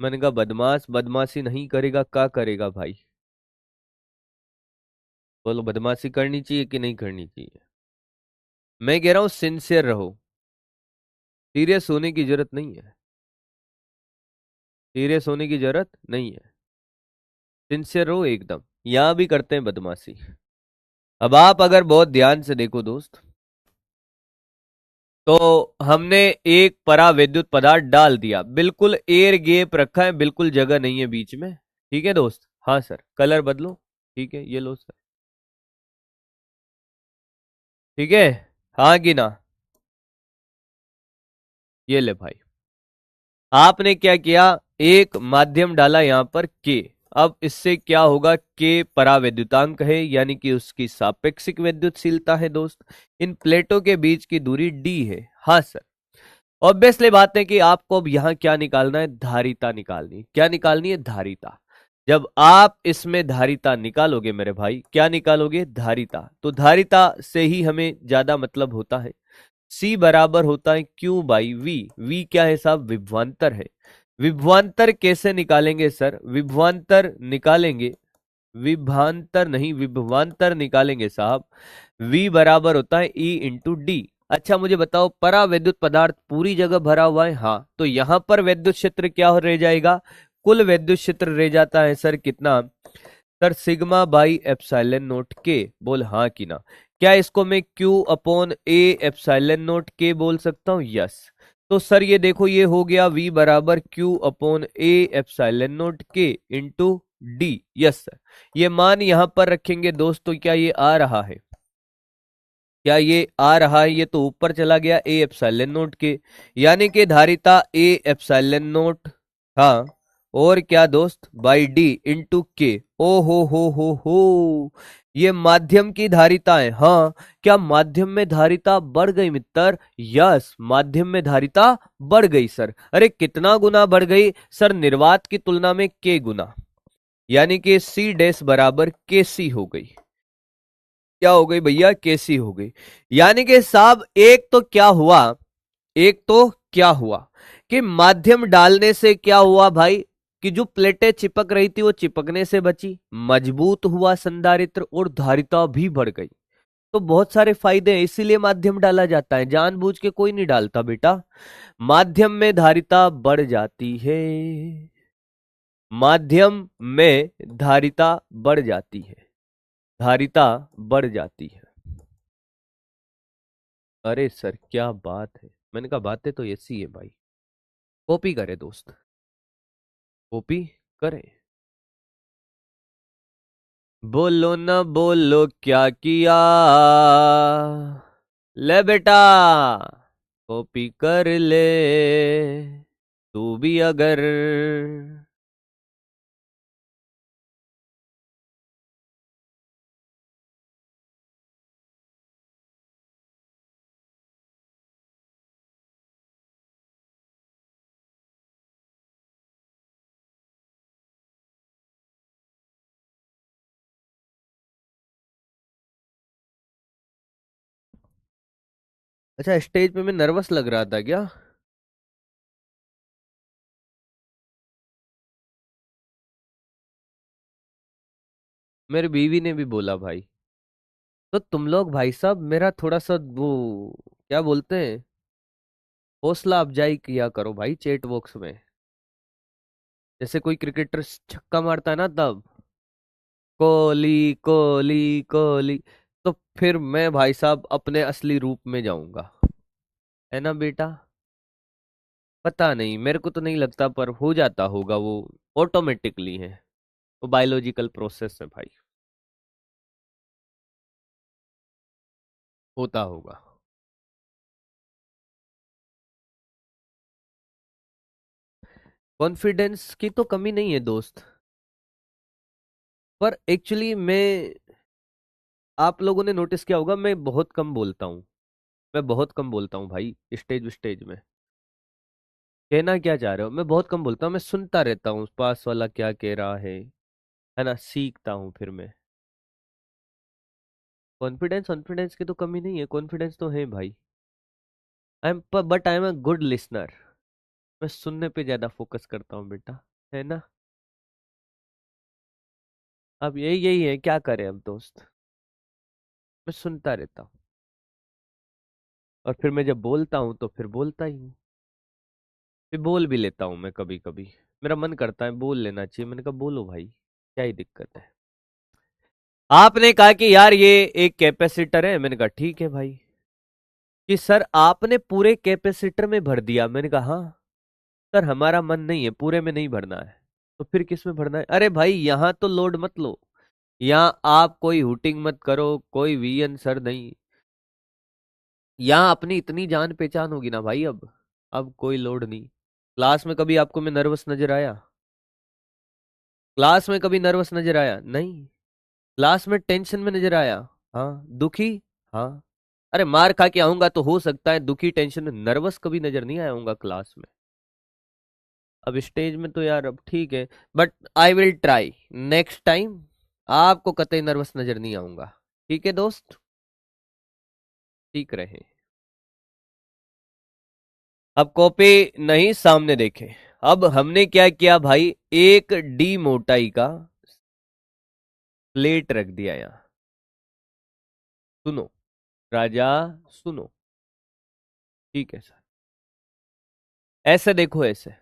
मैंने कहा बदमाश बदमाशी नहीं करेगा, क्या करेगा भाई? बोलो, बदमाशी करनी चाहिए कि नहीं करनी चाहिए? मैं कह रहा हूं सिंसियर रहो। सीरियस होने की जरूरत नहीं है। सीरियस होने की जरूरत नहीं है। सिंसियर रहो एकदम। यहां भी करते हैं बदमाशी। अब आप अगर बहुत ध्यान से देखो दोस्त, तो हमने एक परावैद्युत पदार्थ डाल दिया, बिल्कुल एयर गैप रखा है, बिल्कुल जगह नहीं है बीच में। ठीक है दोस्त? हाँ सर, कलर बदलो। ठीक है, ये लो सर। ठीक है, हाँ कि ना? ये ले भाई। आपने क्या किया? एक माध्यम डाला यहां पर के। अब इससे क्या होगा? के परावैद्युतांक है, यानी कि उसकी सापेक्षिक वैद्युतशीलता है दोस्त। इन प्लेटों के बीच की दूरी डी है। हाँ सर। ऑब्वियसली बात है कि आपको अब यहां क्या निकालना है? धारिता निकालनी। क्या निकालनी है? धारिता। जब आप इसमें धारिता निकालोगे मेरे भाई, क्या निकालोगे? धारिता। तो धारिता से ही हमें ज्यादा मतलब होता है। C बराबर होता है Q बाई V। V क्या है साहब? विभवांतर है। विभवांतर कैसे निकालेंगे सर? विभवांतर निकालेंगे, विभांतर नहीं, विभवांतर निकालेंगे साहब। V बराबर होता है E इंटू डी। अच्छा मुझे बताओ, परावैद्युत पदार्थ पूरी जगह भरा हुआ है, हाँ, तो यहां पर वैद्युत क्षेत्र क्या हो रह जाएगा? कुल वैद्युत क्षेत्र रह जाता है सर कितना? Sir sigma by epsilon note के। बोल हाँ कि ना? क्या इसको मैं Q upon A epsilon note के बोल सकता हूँ? यस। तो सर ये देखो, ये हो गया V बराबर Q upon A epsilon note के इंटू डी। Yes sir. ये मान यहां पर रखेंगे दोस्तों, क्या ये आ रहा है? क्या ये आ रहा है? ये तो ऊपर चला गया ए एप्सिलॉन नोट के, यानी कि धारिता ए एप्सिलॉन नोट, हाँ, और क्या दोस्त? बाई डी इंटू के। ओ हो, ये माध्यम की धारिता है। हाँ, क्या माध्यम में धारिता बढ़ गई मित्र? यस, माध्यम में धारिता बढ़ गई सर। अरे कितना गुना बढ़ गई सर? निर्वात की तुलना में के गुना, यानी कि सी डैश बराबर के सी हो गई। क्या हो गई भैया? केसी हो गई। यानी कि साहब एक तो क्या हुआ, एक तो क्या हुआ कि माध्यम डालने से क्या हुआ भाई? कि जो प्लेटें चिपक रही थी वो चिपकने से बची, मजबूत हुआ संधारित्र, और धारिता भी बढ़ गई। तो बहुत सारे फायदे हैं, इसीलिए माध्यम डाला जाता है। जानबूझ के कोई नहीं डालता बेटा। माध्यम में धारिता बढ़ जाती है। माध्यम में धारिता बढ़ जाती है। धारिता बढ़ जाती है। अरे सर क्या बात है! मैंने कहा बातें तो ऐसी है भाई। कॉपी करे दोस्त, कॉपी करे। बोलो न बोलो क्या किया? ले बेटा, कॉपी कर ले तू भी अगर। अच्छा, स्टेज पे मैं नर्वस लग रहा था क्या? मेरी बीवी ने भी बोला भाई। तो तुम लोग भाई साहब मेरा थोड़ा सा वो क्या बोलते हैं, हौसला अफजाई किया करो भाई चैट बॉक्स में। जैसे कोई क्रिकेटर छक्का मारता है ना, तब कोहली कोहली कोहली, तो फिर मैं भाई साहब अपने असली रूप में जाऊंगा। है ना बेटा? पता नहीं, मेरे को तो नहीं लगता, पर हो जाता होगा वो, ऑटोमेटिकली है, वो बायोलॉजिकल प्रोसेस है भाई, होता होगा। कॉन्फिडेंस की तो कमी नहीं है दोस्त, पर एक्चुअली मैं, आप लोगों ने नोटिस किया होगा, मैं बहुत कम बोलता हूँ। मैं बहुत कम बोलता हूँ भाई, स्टेज स्टेज में। कहना क्या चाह रहे हो? मैं बहुत कम बोलता हूँ, मैं सुनता रहता हूँ पास वाला क्या कह रहा है ना, सीखता हूँ फिर मैं। कॉन्फिडेंस कॉन्फिडेंस की तो कमी नहीं है, कॉन्फिडेंस तो है भाई। I am, but I am a good listener. मैं सुनने पे ज्यादा फोकस करता हूँ बेटा, है ना? अब यही यही है, क्या करें अब दोस्त, मैं सुनता रहता हूँ, और फिर मैं जब बोलता हूँ तो फिर बोलता ही हूँ। फिर बोल भी लेता हूँ मैं कभी कभी, मेरा मन करता है बोल लेना चाहिए, मैंने कहा बोलो भाई, क्या ही दिक्कत है। आपने कहा कि यार ये एक कैपेसिटर है, मैंने कहा ठीक है भाई। कि सर आपने पूरे कैपेसिटर में भर दिया, मैंने कहा हाँ सर, हमारा मन नहीं है, पूरे में नहीं भरना है। तो फिर किस में भरना है? अरे भाई यहाँ तो लोड मत लो, यहाँ आप कोई हुटिंग मत करो, कोई वीएन सर नहीं, यहाँ अपनी इतनी जान पहचान होगी ना भाई, अब कोई लोड नहीं। क्लास में कभी आपको मैं नर्वस नजर आया? क्लास में कभी नर्वस नजर आया? नहीं। क्लास में टेंशन में नजर आया? हाँ। दुखी? हाँ। अरे मार खा के आऊंगा तो हो सकता है दुखी टेंशन में, नर्वस कभी नजर नहीं आऊंगा क्लास में। अब स्टेज में तो यार अब ठीक है, but I will try next time, आपको कतई नर्वस नजर नहीं आऊंगा। ठीक है दोस्त? ठीक रहे। अब कॉपी नहीं, सामने देखे। अब हमने क्या किया भाई, एक डी मोटाई का प्लेट रख दिया यहाँ। सुनो राजा, सुनो। ठीक है सर, ऐसे देखो, ऐसे।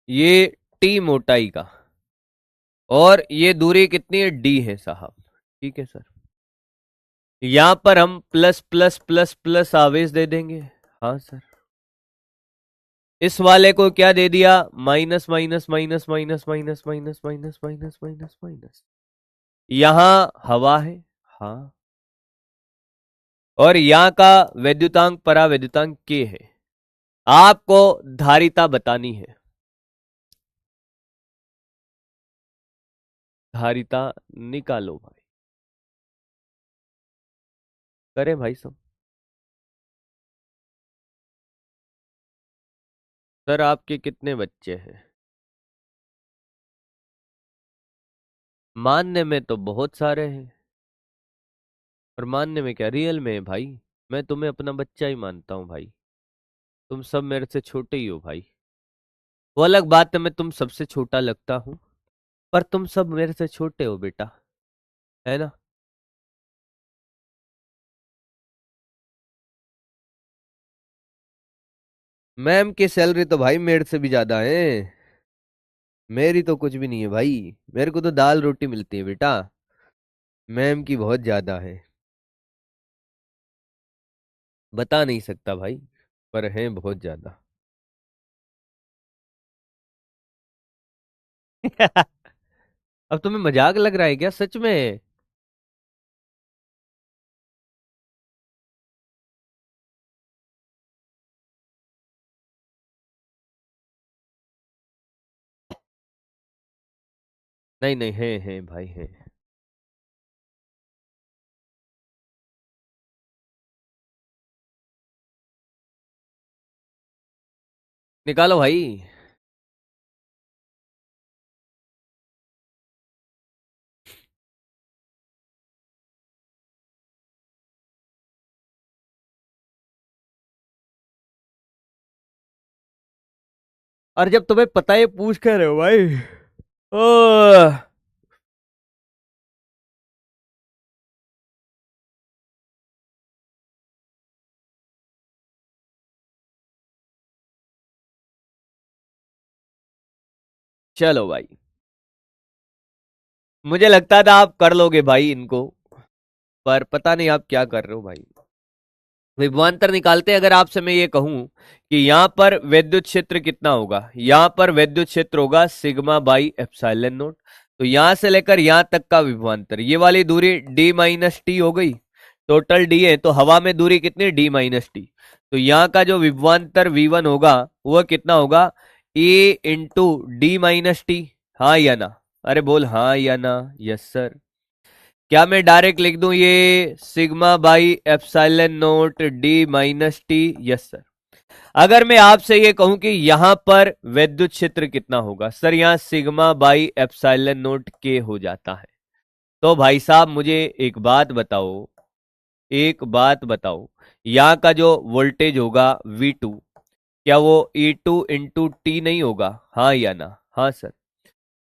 ये टी मोटाई का, और ये दूरी कितनी है, डी है साहब। ठीक है सर, यहां पर हम प्लस प्लस प्लस प्लस आवेश दे देंगे। हाँ सर। इस वाले को क्या दे दिया, minus minus minus minus minus minus minus minus minus minus. यहां हवा है। हाँ। और यहाँ का वैद्युतांक परावैद्युतांक के है। आपको धारिता बतानी है, धारिता निकालो भाई। करें भाई सब? सर आपके कितने बच्चे हैं? मानने में तो बहुत सारे हैं, और मानने में क्या, रियल में है भाई। मैं तुम्हें अपना बच्चा ही मानता हूँ भाई, तुम सब मेरे से छोटे ही हो भाई। वो अलग बात है, मैं तुम सबसे छोटा लगता हूँ, पर तुम सब मेरे से छोटे हो बेटा, है ना? मैम की सैलरी तो भाई मेरे से भी ज्यादा है। मेरी तो कुछ भी नहीं है भाई, मेरे को तो दाल रोटी मिलती है बेटा, मैम की बहुत ज्यादा है। बता नहीं सकता भाई, पर है बहुत ज्यादा। अब तुम्हें मजाक लग रहा है क्या, सच में? नहीं नहीं, है भाई है। निकालो भाई। और जब तुम्हें पता है पूछ कर रहे हो भाई। ओह, चलो भाई। मुझे लगता था आप कर लोगे भाई इनको, पर पता नहीं आप क्या कर रहे हो भाई। विभवांतर निकालते हैं। अगर आपसे मैं ये कहूं कि यहां पर विद्युत क्षेत्र कितना होगा, यहां पर विद्युत क्षेत्र होगा सिग्मा बाई एप्सिलॉन नोट। तो यहां से लेकर यहां तक का विभवांतर, ये वाली दूरी डी माइनस टी हो गई। टोटल डी है तो हवा में दूरी कितनी, डी माइनस टी। तो यहाँ का जो विभवांतर V1 होगा वह कितना होगा, ए इंटू डी माइनस टी। हाँ या ना? अरे बोल हाँ या ना। Yes sir. क्या मैं डायरेक्ट लिख दूं ये sigma by epsilon note D minus T? Yes sir. अगर मैं आपसे ये कहूं कि यहां पर विद्युत क्षेत्र कितना होगा, सर यहां सिग्मा बाई एप्सिलॉन नोट के हो जाता है। तो भाई साहब मुझे एक बात बताओ, एक बात बताओ, यहाँ का जो वोल्टेज होगा V2, क्या वो E2 इंटू टी नहीं होगा? हाँ या ना? हाँ सर।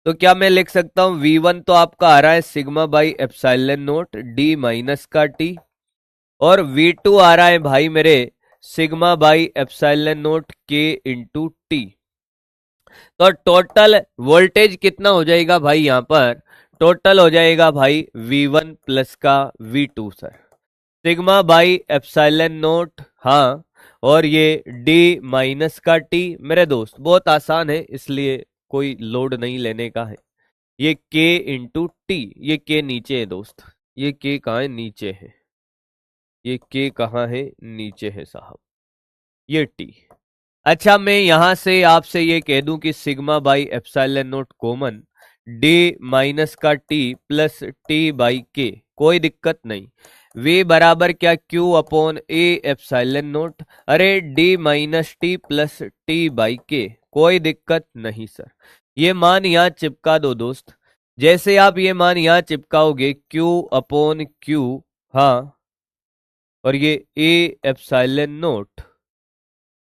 तो क्या मैं लिख सकता हूं V1 तो आपका आ रहा है sigma by epsilon note D minus का टी, और V2 आ रहा है भाई मेरे सिग्मा बाई एप्सिलॉन नोट के इंटू टी। तो टोटल वोल्टेज कितना हो जाएगा भाई यहां पर? टोटल हो जाएगा भाई V1 प्लस का V2 sir, sigma by epsilon note. हाँ, और ये डी माइनस का टी। मेरे दोस्त बहुत आसान है, इसलिए कोई लोड नहीं लेने का है। ये के इंटू टी, ये के नीचे है दोस्त, ये के कहाँ है, नीचे है। ये के कहाँ है, नीचे है साहब, ये टी। अच्छा मैं यहां से आपसे ये कह दूं कि sigma by epsilon naught common, D minus का T plus T by K, कोई दिक्कत नहीं। वी बराबर क्या, Q upon A epsilon naught, अरे D minus T plus T by K, कोई दिक्कत नहीं सर। ये मान यहां चिपका दो दोस्त। जैसे आप ये मान यहां चिपकाओगे क्यू अपॉन क्यू, हाँ, और ये ए एप्सिलॉन नोट,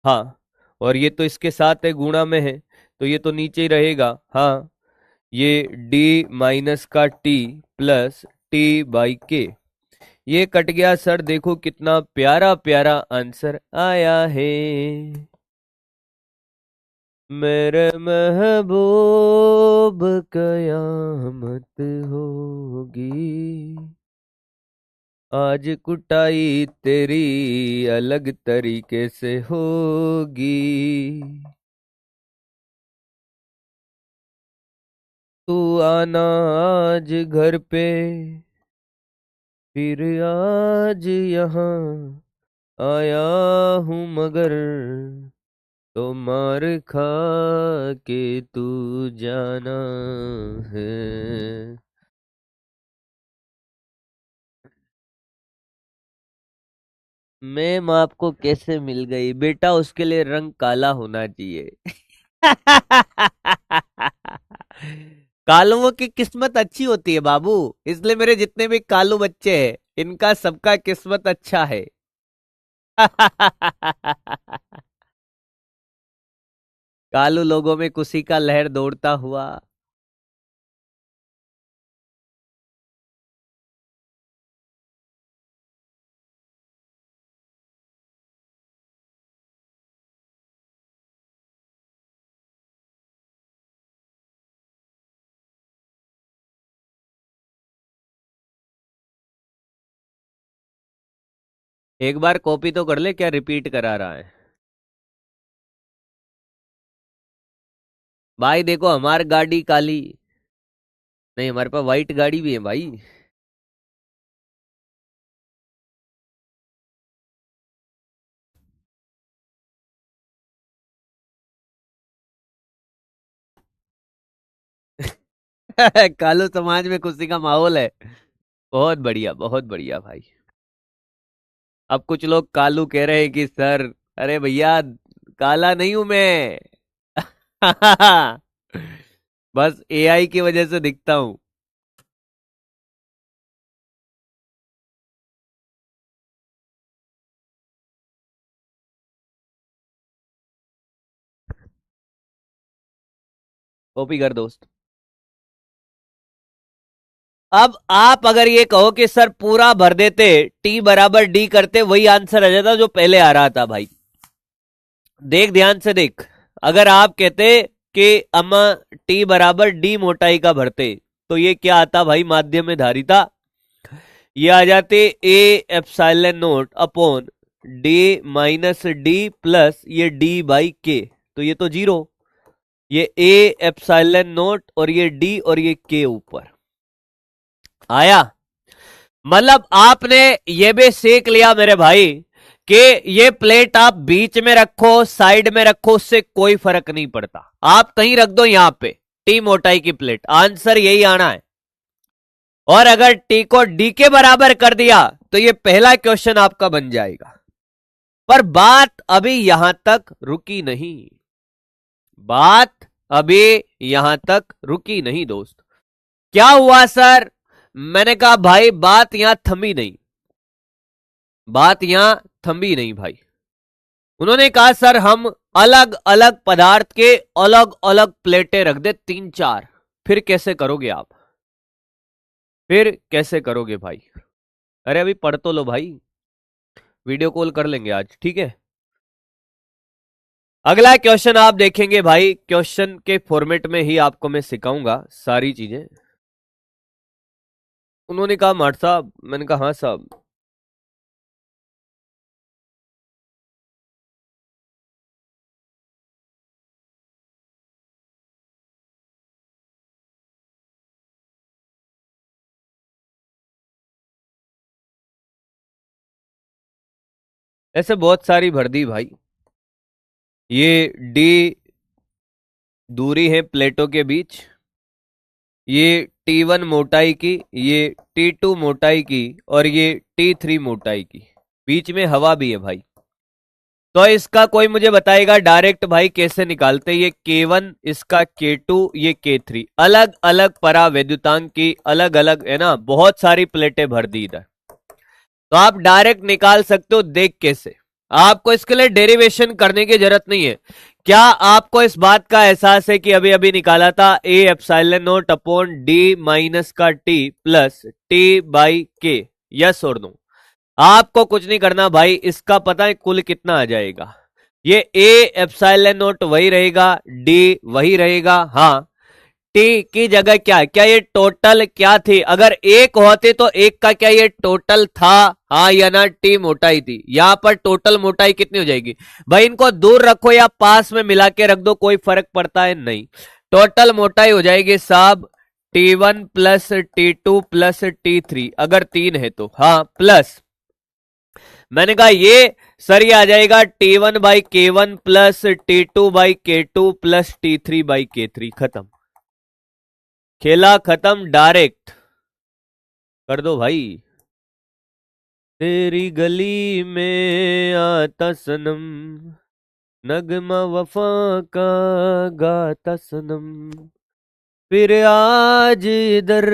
हाँ, और ये तो इसके साथ है, गुणा में है, तो ये तो नीचे ही रहेगा। हाँ, ये डी माइनस का टी प्लस टी बाई के, ये कट गया सर। देखो कितना प्यारा प्यारा आंसर आया है। मेरे महबूब कयामत होगी, आज कुटाई तेरी अलग तरीके से होगी। तू आना आज घर पे, फिर आज यहाँ आया हूँ मगर, तो मार खा के तू जाना है। मैम आपको कैसे मिल गई बेटा? उसके लिए रंग काला होना चाहिए। कालुओं की किस्मत अच्छी होती है बाबू, इसलिए मेरे जितने भी कालू बच्चे हैं इनका सबका किस्मत अच्छा है। कालू लोगों में खुशी का लहर दौड़ता हुआ। एक बार कॉपी तो कर ले, क्या रिपीट करा रहा है? भाई देखो हमारी गाड़ी काली, नहीं हमारे पास व्हाइट गाड़ी भी है भाई। कालू समाज में खुशी का माहौल है। बहुत बढ़िया भाई। अब कुछ लोग कालू कह रहे हैं कि सर, अरे भैया काला नहीं हूं मैं। बस एआई की वजह से दिखता हूं। कॉपी कर दोस्त। अब आप अगर ये कहो कि सर पूरा भर देते, टी बराबर डी करते, वही आंसर आ जाता जो पहले आ रहा था भाई। देख ध्यान से देख, अगर आप कहते कि अम्मा टी बराबर डी मोटाई का भरते, तो ये क्या आता भाई, माध्यम में धारिता। ये आ जाते ए epsilon naught upon D minus D plus ये डी बाई के, तो ये तो जीरो। ये ए एप्सिलॉन नोट और ये डी और ये के ऊपर आया। मतलब आपने ये भी सीख लिया मेरे भाई कि ये प्लेट आप बीच में रखो, साइड में रखो, उससे कोई फर्क नहीं पड़ता। आप कहीं रख दो यहां पे टी मोटाई की प्लेट, आंसर यही आना है। और अगर टी को डी के बराबर कर दिया तो ये पहला क्वेश्चन आपका बन जाएगा। पर बात अभी यहां तक रुकी नहीं, बात अभी यहां तक रुकी नहीं दोस्त। क्या हुआ सर? मैंने कहा भाई बात यहां थमी नहीं, बात यहां थमी नहीं भाई। उन्होंने कहा सर हम अलग अलग पदार्थ के अलग अलग प्लेटें रख दे, 3-4। फिर कैसे करोगे आप, फिर कैसे करोगे भाई? अरे अभी पढ़ तो लो भाई, वीडियो कॉल कर लेंगे आज, ठीक है। अगला क्वेश्चन आप देखेंगे भाई, क्वेश्चन के फॉर्मेट में ही आपको मैं सिखाऊंगा सारी चीजें। उन्होंने कहा माट साहब, मैंने कहा हाँ साहब। ऐसे बहुत सारी भर दी भाई। ये डी दूरी है प्लेटों के बीच, ये T1 मोटाई की, ये T2 मोटाई की और ये T3 मोटाई की, बीच में हवा भी है भाई। तो इसका कोई मुझे बताएगा डायरेक्ट भाई कैसे निकालते, ये K1 इसका K2 ये K3, अलग अलग परावैद्युतांक की अलग अलग है ना, बहुत सारी प्लेटें भर दी इधर। तो आप डायरेक्ट निकाल सकते हो, देख कैसे। आपको इसके लिए डेरिवेशन करने की जरूरत नहीं है। क्या आपको इस बात का एहसास है कि अभी अभी निकाला था ए epsilon naught upon D minus का टी प्लस टी बाई के, यस और नो? आपको कुछ नहीं करना भाई, इसका पता है कुल कितना आ जाएगा। ये ए एप्सिलॉन नोट वही रहेगा, डी वही रहेगा, हाँ। टी की जगह क्या है, क्या ये टोटल क्या थी? अगर एक होते तो एक का क्या ये टोटल था, हाँ या ना? टी मोटाई थी, यहां पर टोटल मोटाई कितनी हो जाएगी भाई? इनको दूर रखो या पास में मिला के रख दो, कोई फर्क पड़ता है नहीं। टोटल मोटाई हो जाएगी साहब T1 plus T2 plus T3, अगर 3 है तो, हाँ प्लस। मैंने कहा ये सर ये आ जाएगा T1 by K1 plus T2 by K2 plus T3 by K3, खत्म, खेला खत्म, डायरेक्ट कर दो भाई। तेरी गली में आता सनम, नगमा वफा का गाता सनम, फिर आज इधर।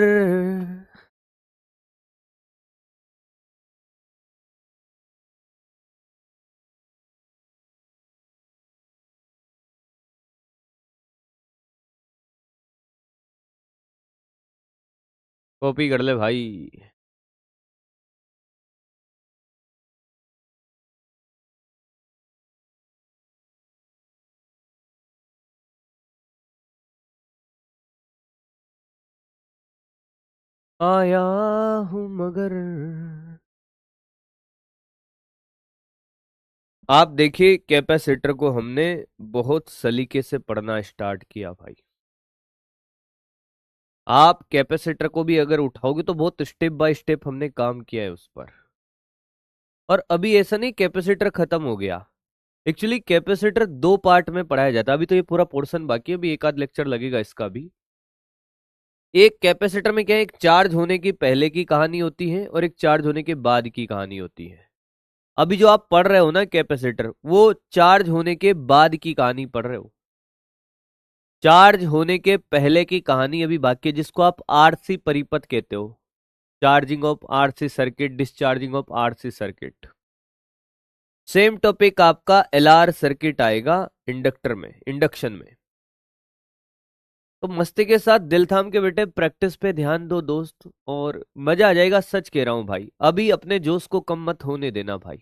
कॉपी कर ले भाई। आया हूं मगर, आप देखिए कैपेसिटर को हमने बहुत सलीके से पढ़ना स्टार्ट किया भाई। आप कैपेसिटर को भी अगर उठाओगे तो बहुत स्टेप बाय स्टेप हमने काम किया है उस पर। और अभी ऐसा नहीं कैपेसिटर खत्म हो गया, एक्चुअली कैपेसिटर 2 पार्ट में पढ़ाया जाता है। अभी तो ये पूरा पोर्शन बाकी है, अभी एक आध लेक्चर लगेगा इसका भी। एक कैपेसिटर में क्या है, एक चार्ज होने की पहले की कहानी होती है और एक चार्ज होने के बाद की कहानी होती है। अभी जो आप पढ़ रहे हो ना कैपेसिटर, वो चार्ज होने के बाद की कहानी पढ़ रहे हो। चार्ज होने के पहले की कहानी अभी बाकी है, जिसको आप आरसी परिपथ कहते हो। Charging of RC circuit, discharging of RC circuit. Same topic आपका एलआर सर्किट आएगा इंडक्टर में, इंडक्शन में। तो मस्ती के साथ दिल थाम के बेटे प्रैक्टिस पे ध्यान दो दोस्त, और मजा आ जाएगा। सच कह रहा हूं भाई, अभी अपने जोश को कम मत होने देना भाई।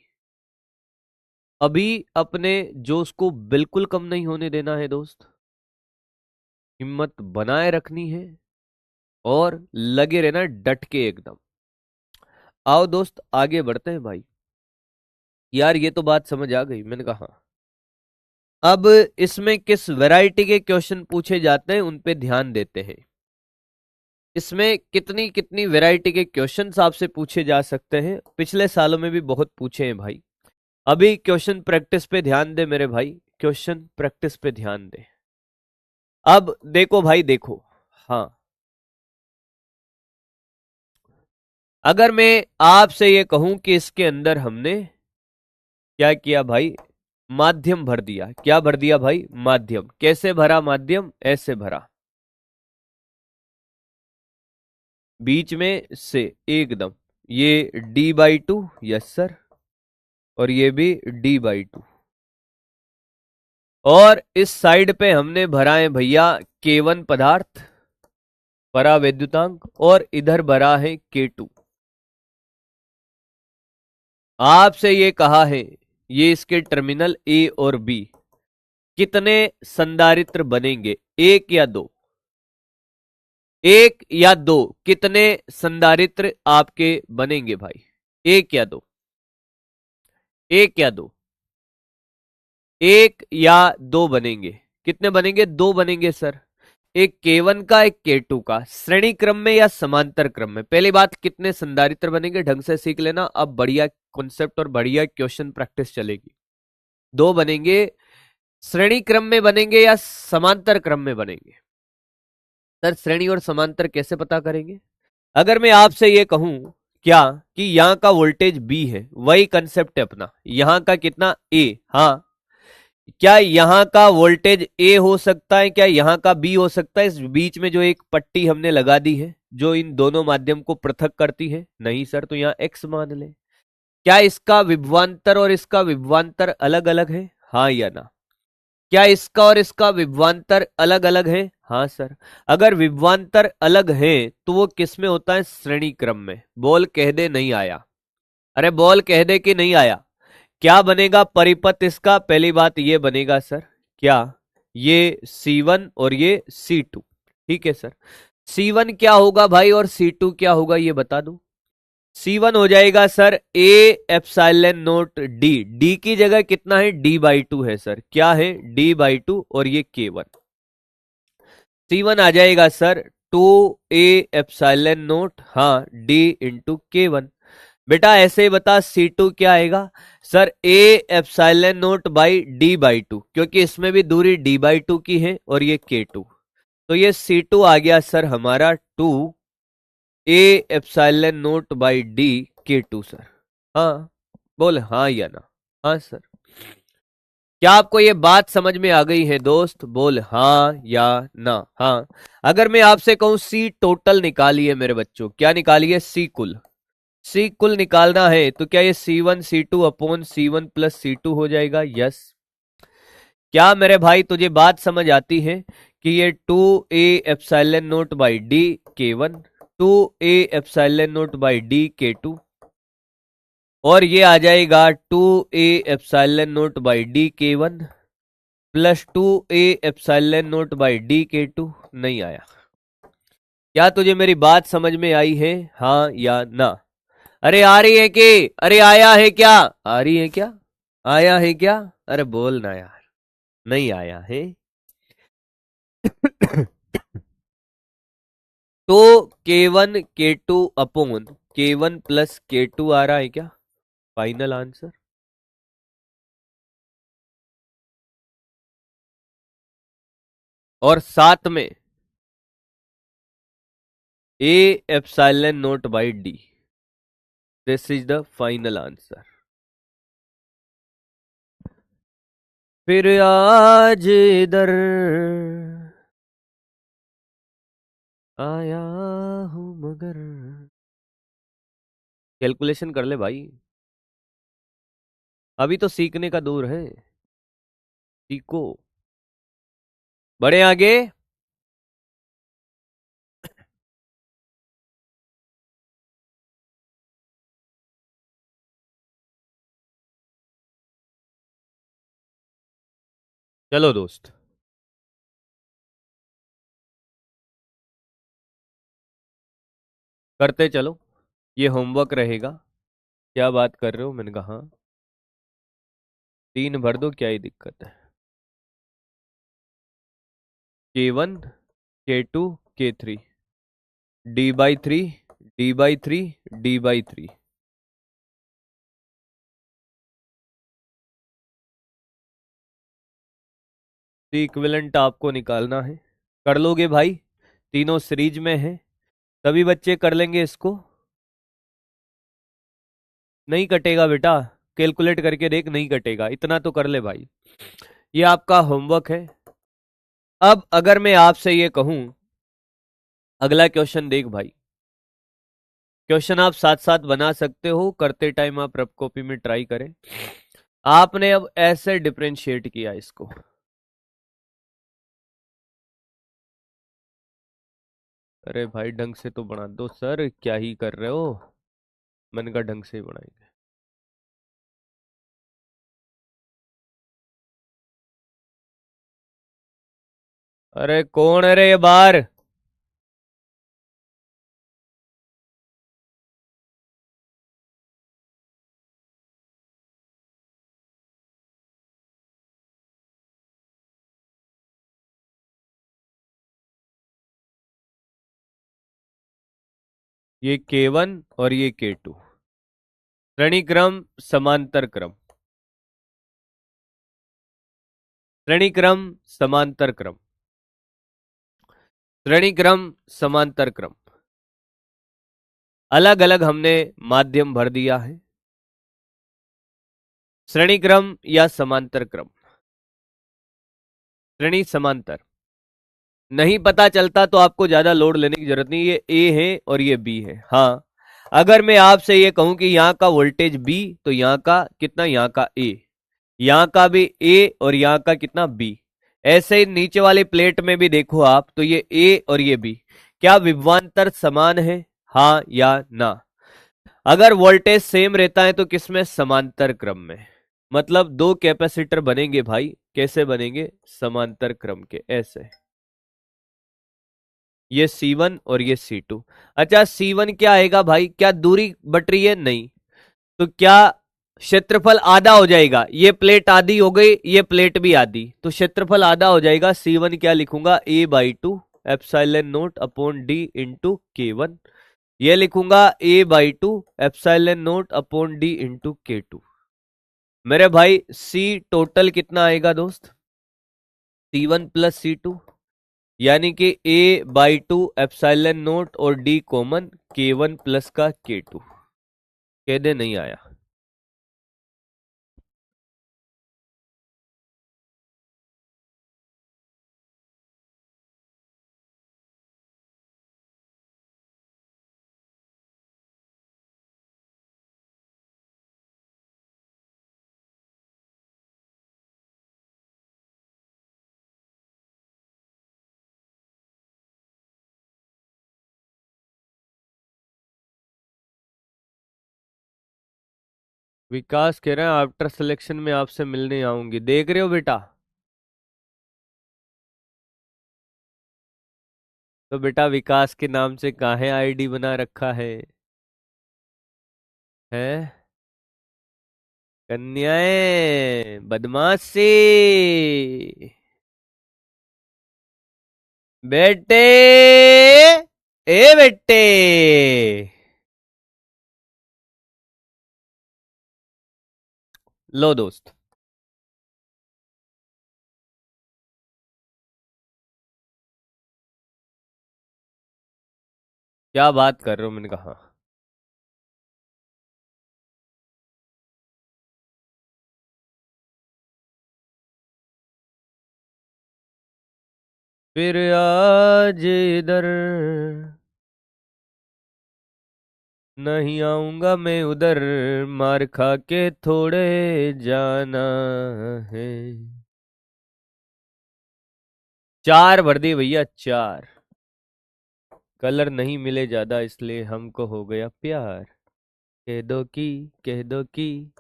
अभी अपने जोश को बिल्कुल कम नहीं होने देना है दोस्त। हिम्मत बनाए रखनी है और लगे रहना डट के एकदम। आओ दोस्त आगे बढ़ते हैं भाई। यार ये तो बात समझ आ गई, मैंने कहा। अब इसमें किस वैरायटी के क्वेश्चन पूछे जाते हैं उन पे ध्यान देते हैं। इसमें कितनी कितनी वैरायटी के क्वेश्चंस आपसे पूछे जा सकते हैं, पिछले सालों में भी बहुत पूछे हैं भाई। अभी क्वेश्चन प्रैक्टिस पे ध्यान दे मेरे भाई, क्वेश्चन प्रैक्टिस पे ध्यान दे। अब देखो भाई देखो, हाँ, अगर मैं आपसे ये कहूं कि इसके अंदर हमने क्या किया भाई, माध्यम भर दिया। क्या भर दिया भाई, माध्यम। कैसे भरा माध्यम, ऐसे भरा, बीच में से एकदम, ये d/2, यस सर, और ये भी d/2। और इस साइड पे हमने भरा है भैया K1 पदार्थ, परा वैद्युतांक, और इधर भरा है K2। आपसे ये कहा है, ये इसके टर्मिनल A और B कितने संधारित्र बनेंगे, एक या दो। एक या दो, कितने संधारित्र आपके बनेंगे भाई, एक या दो, एक या दो, एक या दो बनेंगे। कितने बनेंगे, दो बनेंगे सर। एक K1 का, एक K2 का, श्रेणी क्रम में या समांतर क्रम में। पहली बात, कितने संधारित्र बनेंगे ढंग से सीख लेना, अब बढ़िया कॉन्सेप्ट और बढ़िया क्वेश्चन प्रैक्टिस चलेगी। दो बनेंगे, श्रेणी क्रम में बनेंगे या समांतर क्रम में बनेंगे। सर श्रेणी और समांतर कैसे पता करेंगे, अगर मैं आपसे ये कहूं क्या कि यहां का वोल्टेज B है, वही कंसेप्ट है अपना, यहां का कितना A, हाँ, क्या यहां का वोल्टेज A हो सकता है, क्या यहां का B हो सकता है। इस बीच में जो एक पट्टी हमने लगा दी है जो इन दोनों माध्यम को पृथक करती है, नहीं सर, तो यहां X मान ले। क्या इसका विभवांतर और इसका विभवांतर अलग अलग है, हाँ या ना। क्या इसका और इसका विभवांतर अलग अलग है, हाँ सर। अगर विभवांतर अलग है तो वो किस में होता है, श्रेणी क्रम में। बोल कह दे नहीं आया, अरे बोल कह दे कि नहीं आया। क्या बनेगा परिपथ इसका, पहली बात ये बनेगा सर, क्या, ये C1 और ये C2। ठीक है सर। C1 क्या होगा भाई और C2 क्या होगा ये बता दो। C1 हो जाएगा sir A epsilon note D, D की जगह कितना है, D/2 है सर। क्या है, D/2, और ये K1। C1 आ जाएगा सर 2A एप्सिलॉन नोट, हाँ, D इंटू K1। बेटा ऐसे ही बता C2 क्या आएगा sir, A epsilon note by D/2, क्योंकि इसमें भी दूरी D/2 की है, और ये K2। तो ये C2 आ गया सर हमारा 2A epsilon note by D K2 sir. हाँ, बोल हाँ या ना। हाँ सर। क्या आपको ये बात समझ में आ गई है दोस्त, बोल हाँ या ना। हाँ, अगर मैं आपसे कहूं C टोटल निकालिए मेरे बच्चों, क्या निकालिए, C कुल। C कुल निकालना है तो क्या ये C1 C2 upon C1 plus C2 हो जाएगा, यस। क्या मेरे भाई तुझे बात समझ आती है कि ये 2A epsilon note by D K1, 2A epsilon note by D K2, और ये आ जाएगा 2A epsilon note by D K1 plus 2A epsilon note by D K2। नहीं आया। क्या तुझे मेरी बात समझ में आई है, हाँ या ना। अरे आ रही है कि, अरे आया है क्या, आ रही है क्या, आया है क्या, अरे बोल ना यार, नहीं आया है। तो K1 K2 upon K1 plus K2 आ रहा है क्या, फाइनल आंसर। और साथ में A epsilon naught by D. This is the final answer. फिर आज इधर आया हूं मगर, कैलकुलेशन कर ले भाई, अभी तो सीखने का दौर है, सीखो, बढ़े आगे। चलो दोस्त, करते चलो, ये होमवर्क रहेगा। क्या बात कर रहे हो, मैंने कहा हाँ, 3 भर दो, क्या ही दिक्कत है। K1 K2 K3 D/3 D/3 D/3। Equivalent आपको निकालना है, कर लोगे भाई, तीनों सीरीज में है, सभी बच्चे कर लेंगे इसको। नहीं कटेगा बेटा, कैलकुलेट करके देख, नहीं कटेगा, इतना तो कर ले भाई, ये आपका होमवर्क है। अब अगर मैं आपसे ये कहूं, अगला क्वेश्चन देख भाई, क्वेश्चन आप साथ साथ बना सकते हो, करते टाइम आप रफ कॉपी में ट्राई करें। आपने अब ऐसे डिफरेंशिएट किया इसको, अरे भाई ढंग से तो बना दो सर, क्या ही कर रहे हो, मन का ढंग से ही बनाएंगे। अरे कौन है रे ये बाहर, ये K1 और ये K2, श्रेणी क्रम समांतर क्रम, श्रेणी क्रम समांतर क्रम, श्रेणी क्रम समांतर क्रम, अलग अलग हमने माध्यम भर दिया है, श्रेणी क्रम या समांतर क्रम, श्रेणी समांतर, नहीं पता चलता तो आपको ज्यादा लोड लेने की जरूरत नहीं, ये ए है और ये बी है। हाँ, अगर मैं आपसे ये कहूं कि यहाँ का वोल्टेज बी, तो यहाँ का कितना, यहाँ का ए, यहाँ का भी ए और यहाँ का कितना बी, ऐसे ही नीचे वाली प्लेट में भी देखो आप, तो ये ए और ये बी, क्या विभवांतर समान है, हाँ या ना। अगर वोल्टेज सेम रहता है तो किसमें, समांतर क्रम में, मतलब दो कैपेसिटर बनेंगे भाई, कैसे बनेंगे, समांतर क्रम के, ऐसे, ये C1 और ये C2। अच्छा C1 क्या आएगा भाई, क्या दूरी बट रही है, नहीं, तो क्या क्षेत्रफल आधा हो जाएगा, ये प्लेट आधी हो गई, ये प्लेट भी आधी, तो क्षेत्रफल आधा हो जाएगा। C1 क्या लिखूंगा, A/2 epsilon naught upon D into K1, ये लिखूंगा A/2 epsilon naught upon D into K2। मेरे भाई C टोटल कितना आएगा दोस्त, C1 प्लस C2, यानी कि A/2 एप्सिलॉन नोट और D कॉमन, K1 प्लस का K2, कह दे नहीं आया। विकास कह रहे हैं आफ्टर सिलेक्शन में आपसे मिलने आऊंगी, देख रहे हो बेटा, तो बेटा विकास के नाम से काहे आईडी बना रखा है कन्याएं बदमाशी, बेटे, ए बेटे, लो दोस्त, क्या बात कर रहे हो? मैंने कहा फिर आज इधर नहीं आऊंगा मैं उधर, मार खा के थोड़े जाना है। चार भर दिए भैया, चार। कलर नहीं मिले ज्यादा इसलिए हमको हो गया प्यार। कह दो कि, कह दो कि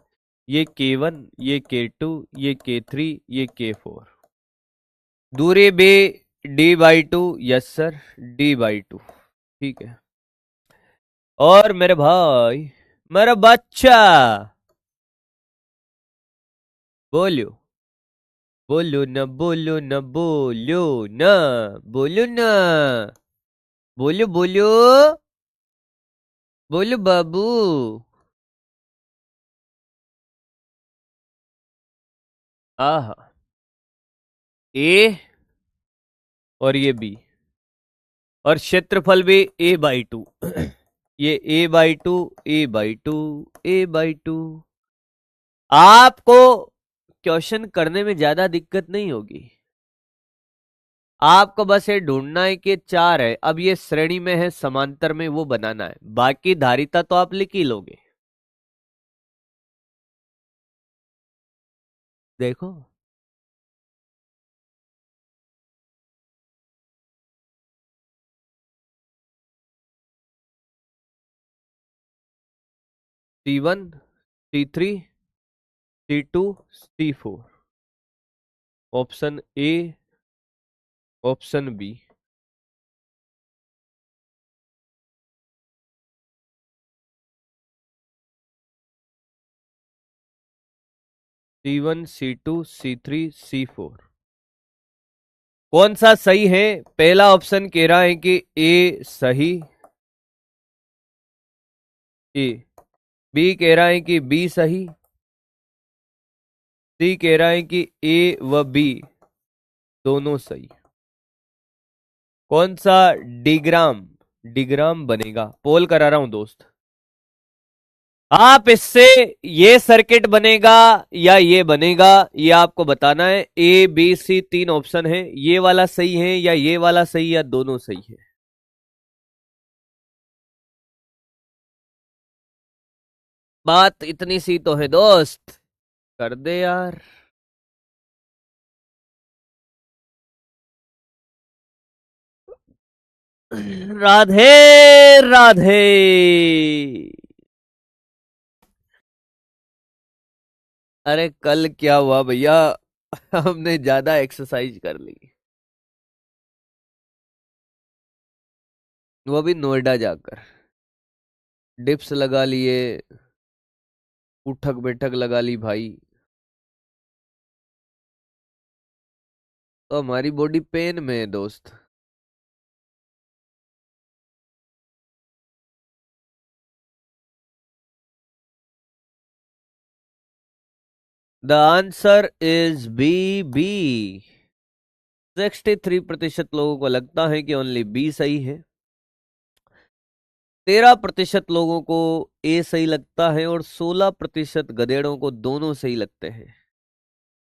ये K1, ये K2, ये K3, ये K4। दूरी भी D/2। Yes sir, D/2। ठीक है। और मेरे भाई, मेरा बच्चा, बोलो, बोलो न, बोलो न, बोलो न, बोलो न, बोलो बोलो, बोलो बाबू। आहा। ए और ये बी, और क्षेत्रफल भी A/2। ये A/2, A/2, A/2। आपको क्वेश्चन करने में ज्यादा दिक्कत नहीं होगी। आपको बस ये ढूंढना है कि चार है, अब ये श्रेणी में है, समांतर में, वो बनाना है। बाकी धारिता तो आप लिख ही लोगे। देखो, C1, C3, C2, C4। Option A, option B. C1, C2, C3, C4। कौन सा सही है? पहला ऑप्शन कह रहा है कि ए सही, ए। बी कह रहा है कि बी सही। सी कह रहा है कि ए व बी दोनों सही। कौन सा डिग्राम, डिग्राम बनेगा? पोल करा रहा हूं दोस्त। आप इससे ये सर्किट बनेगा या ये बनेगा, ये आपको बताना है। ए बी सी तीन ऑप्शन है, ये वाला सही है या ये वाला सही, या दोनों सही है। बात इतनी सी तो है दोस्त, कर दे यार। राधे राधे। अरे कल क्या हुआ भैया, हमने ज्यादा एक्सरसाइज कर ली, वो भी नोएडा जाकर। डिप्स लगा लिए, उठक बैठक लगा ली भाई। तो हमारी बॉडी पेन में है दोस्त। The answer is B. 63% लोगों को लगता है कि ओनली बी सही है। 13% लोगों को ए सही लगता है, और 16% गधेड़ों को दोनों सही लगते हैं।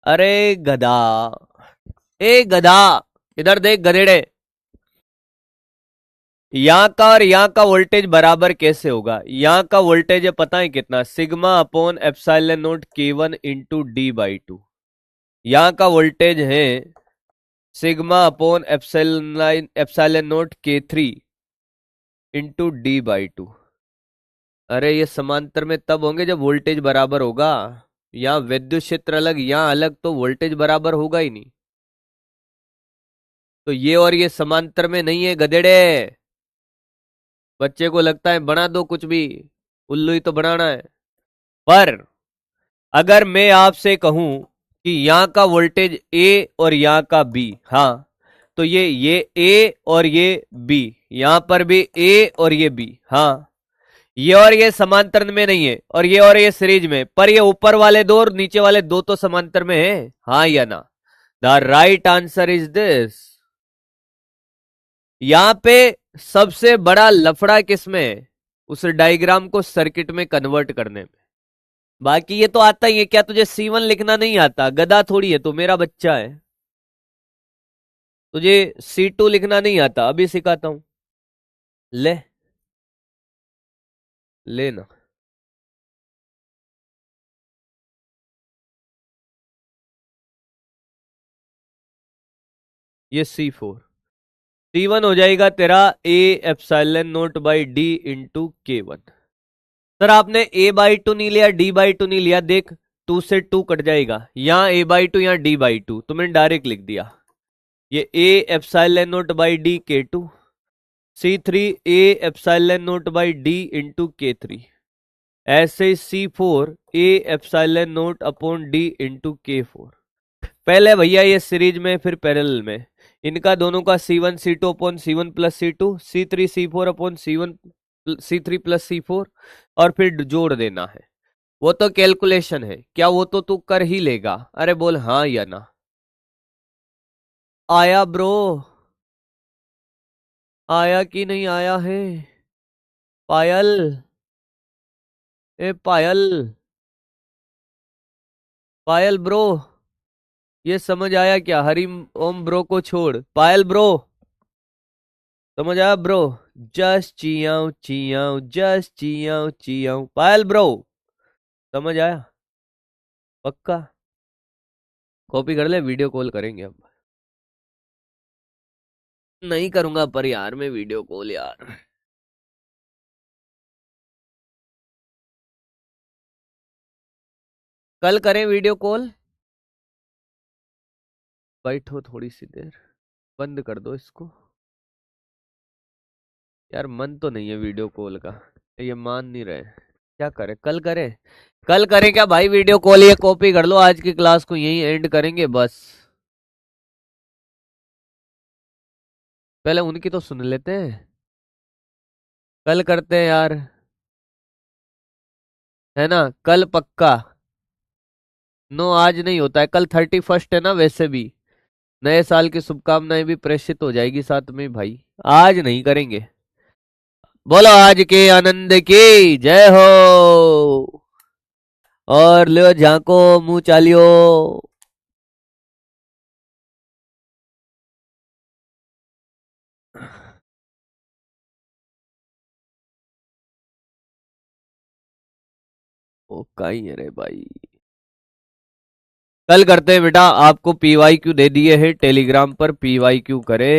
अरे गधा, ए गधा, इधर देख गधेड़े। यहाँ का और यहाँ का वोल्टेज बराबर कैसे होगा? यहाँ का वोल्टेज है, पता है कितना? Sigma upon epsilon not K1 into D/2। यहाँ का वोल्टेज है sigma upon epsilon not K3 into D/2। अरे ये समांतर में तब होंगे जब वोल्टेज बराबर होगा। यहाँ विद्युत क्षेत्र अलग, यहाँ अलग, तो वोल्टेज बराबर होगा ही नहीं। तो ये और ये समांतर में नहीं है गधेड़े। बच्चे को लगता है बना दो कुछ भी, उल्लू ही तो बनाना है। पर अगर मैं आपसे कहूं कि यहाँ का वोल्टेज ए और यहाँ का बी, हाँ, तो ये ए और ये बी, यहाँ पर भी ए और ये बी, हाँ, ये और ये समांतर में नहीं है, और ये सीरीज में, पर ये ऊपर वाले दो और नीचे वाले दो तो समांतर में है, हाँ या ना? The right answer is this. यहां पे सबसे बड़ा लफड़ा किसमें है? उस डायग्राम को सर्किट में कन्वर्ट करने में। बाकी ये तो आता ही है। क्या तुझे C1 लिखना नहीं आता? गधा थोड़ी है तो, मेरा बच्चा है। तुझे C2 लिखना नहीं आता? अभी सिखाता हूं, ले लेना। ये C4, C1 हो जाएगा तेरा A epsilon note by D into K1। Sir आपने A/2 नहीं लिया, D/2 नहीं लिया, देख 2 से 2 कट जाएगा, यहाँ A/2 यहाँ D/2, तो मैंने डायरेक्ट लिख दिया। ये A epsilon note by D K2, C3 A epsilon note by D into K3, ऐसे C4 A epsilon naught upon D into K4। पहले भैया ये सीरीज में फिर पैरेलल में, इनका दोनों का C1 C2 upon C1 plus C2, C3 C4 upon C1 C3 plus C4, और फिर जोड़ देना है। वो तो कैलकुलेशन है, क्या वो तो तू कर ही लेगा? अरे बोल हाँ या ना। आया ब्रो? आया कि नहीं आया है? पायल, ए पायल, पायल ब्रो, ये समझ आया क्या? हरि ओम ब्रो को छोड़, पायल ब्रो समझ आया ब्रो? जस्ट चियाऊ चियाऊ, जस्ट चियाऊ चियाऊ, पायल ब्रो समझ आया? पक्का? कॉपी कर ले, वीडियो कॉल करेंगे अब। नहीं करूंगा पर यार मैं वीडियो कॉल यार। कल करें वीडियो कॉल? बैठो थोड़ी सी देर, बंद कर दो इसको। यार मन तो नहीं है वीडियो कॉल का, ये मान नहीं रहे। क्या करें, कल करें? कल करें क्या भाई वीडियो कॉल? ये कॉपी कर लो, आज की क्लास को यहीं एंड करेंगे बस। पहले उनकी तो सुन लेते हैं, कल करते हैं यार, है ना? कल पक्का। नो आज नहीं होता है, कल 31st है ना, वैसे भी नए साल की शुभकामनाएं भी प्रेषित हो जाएगी साथ में भाई। आज नहीं करेंगे। बोलो आज के आनंद की जय हो। और लो झांको, मुंह चालियो। ओ कहीं है रे भाई। कल करते हैं बेटा, आपको PYQ दे दिए हैं टेलीग्राम पर, PYQ करे।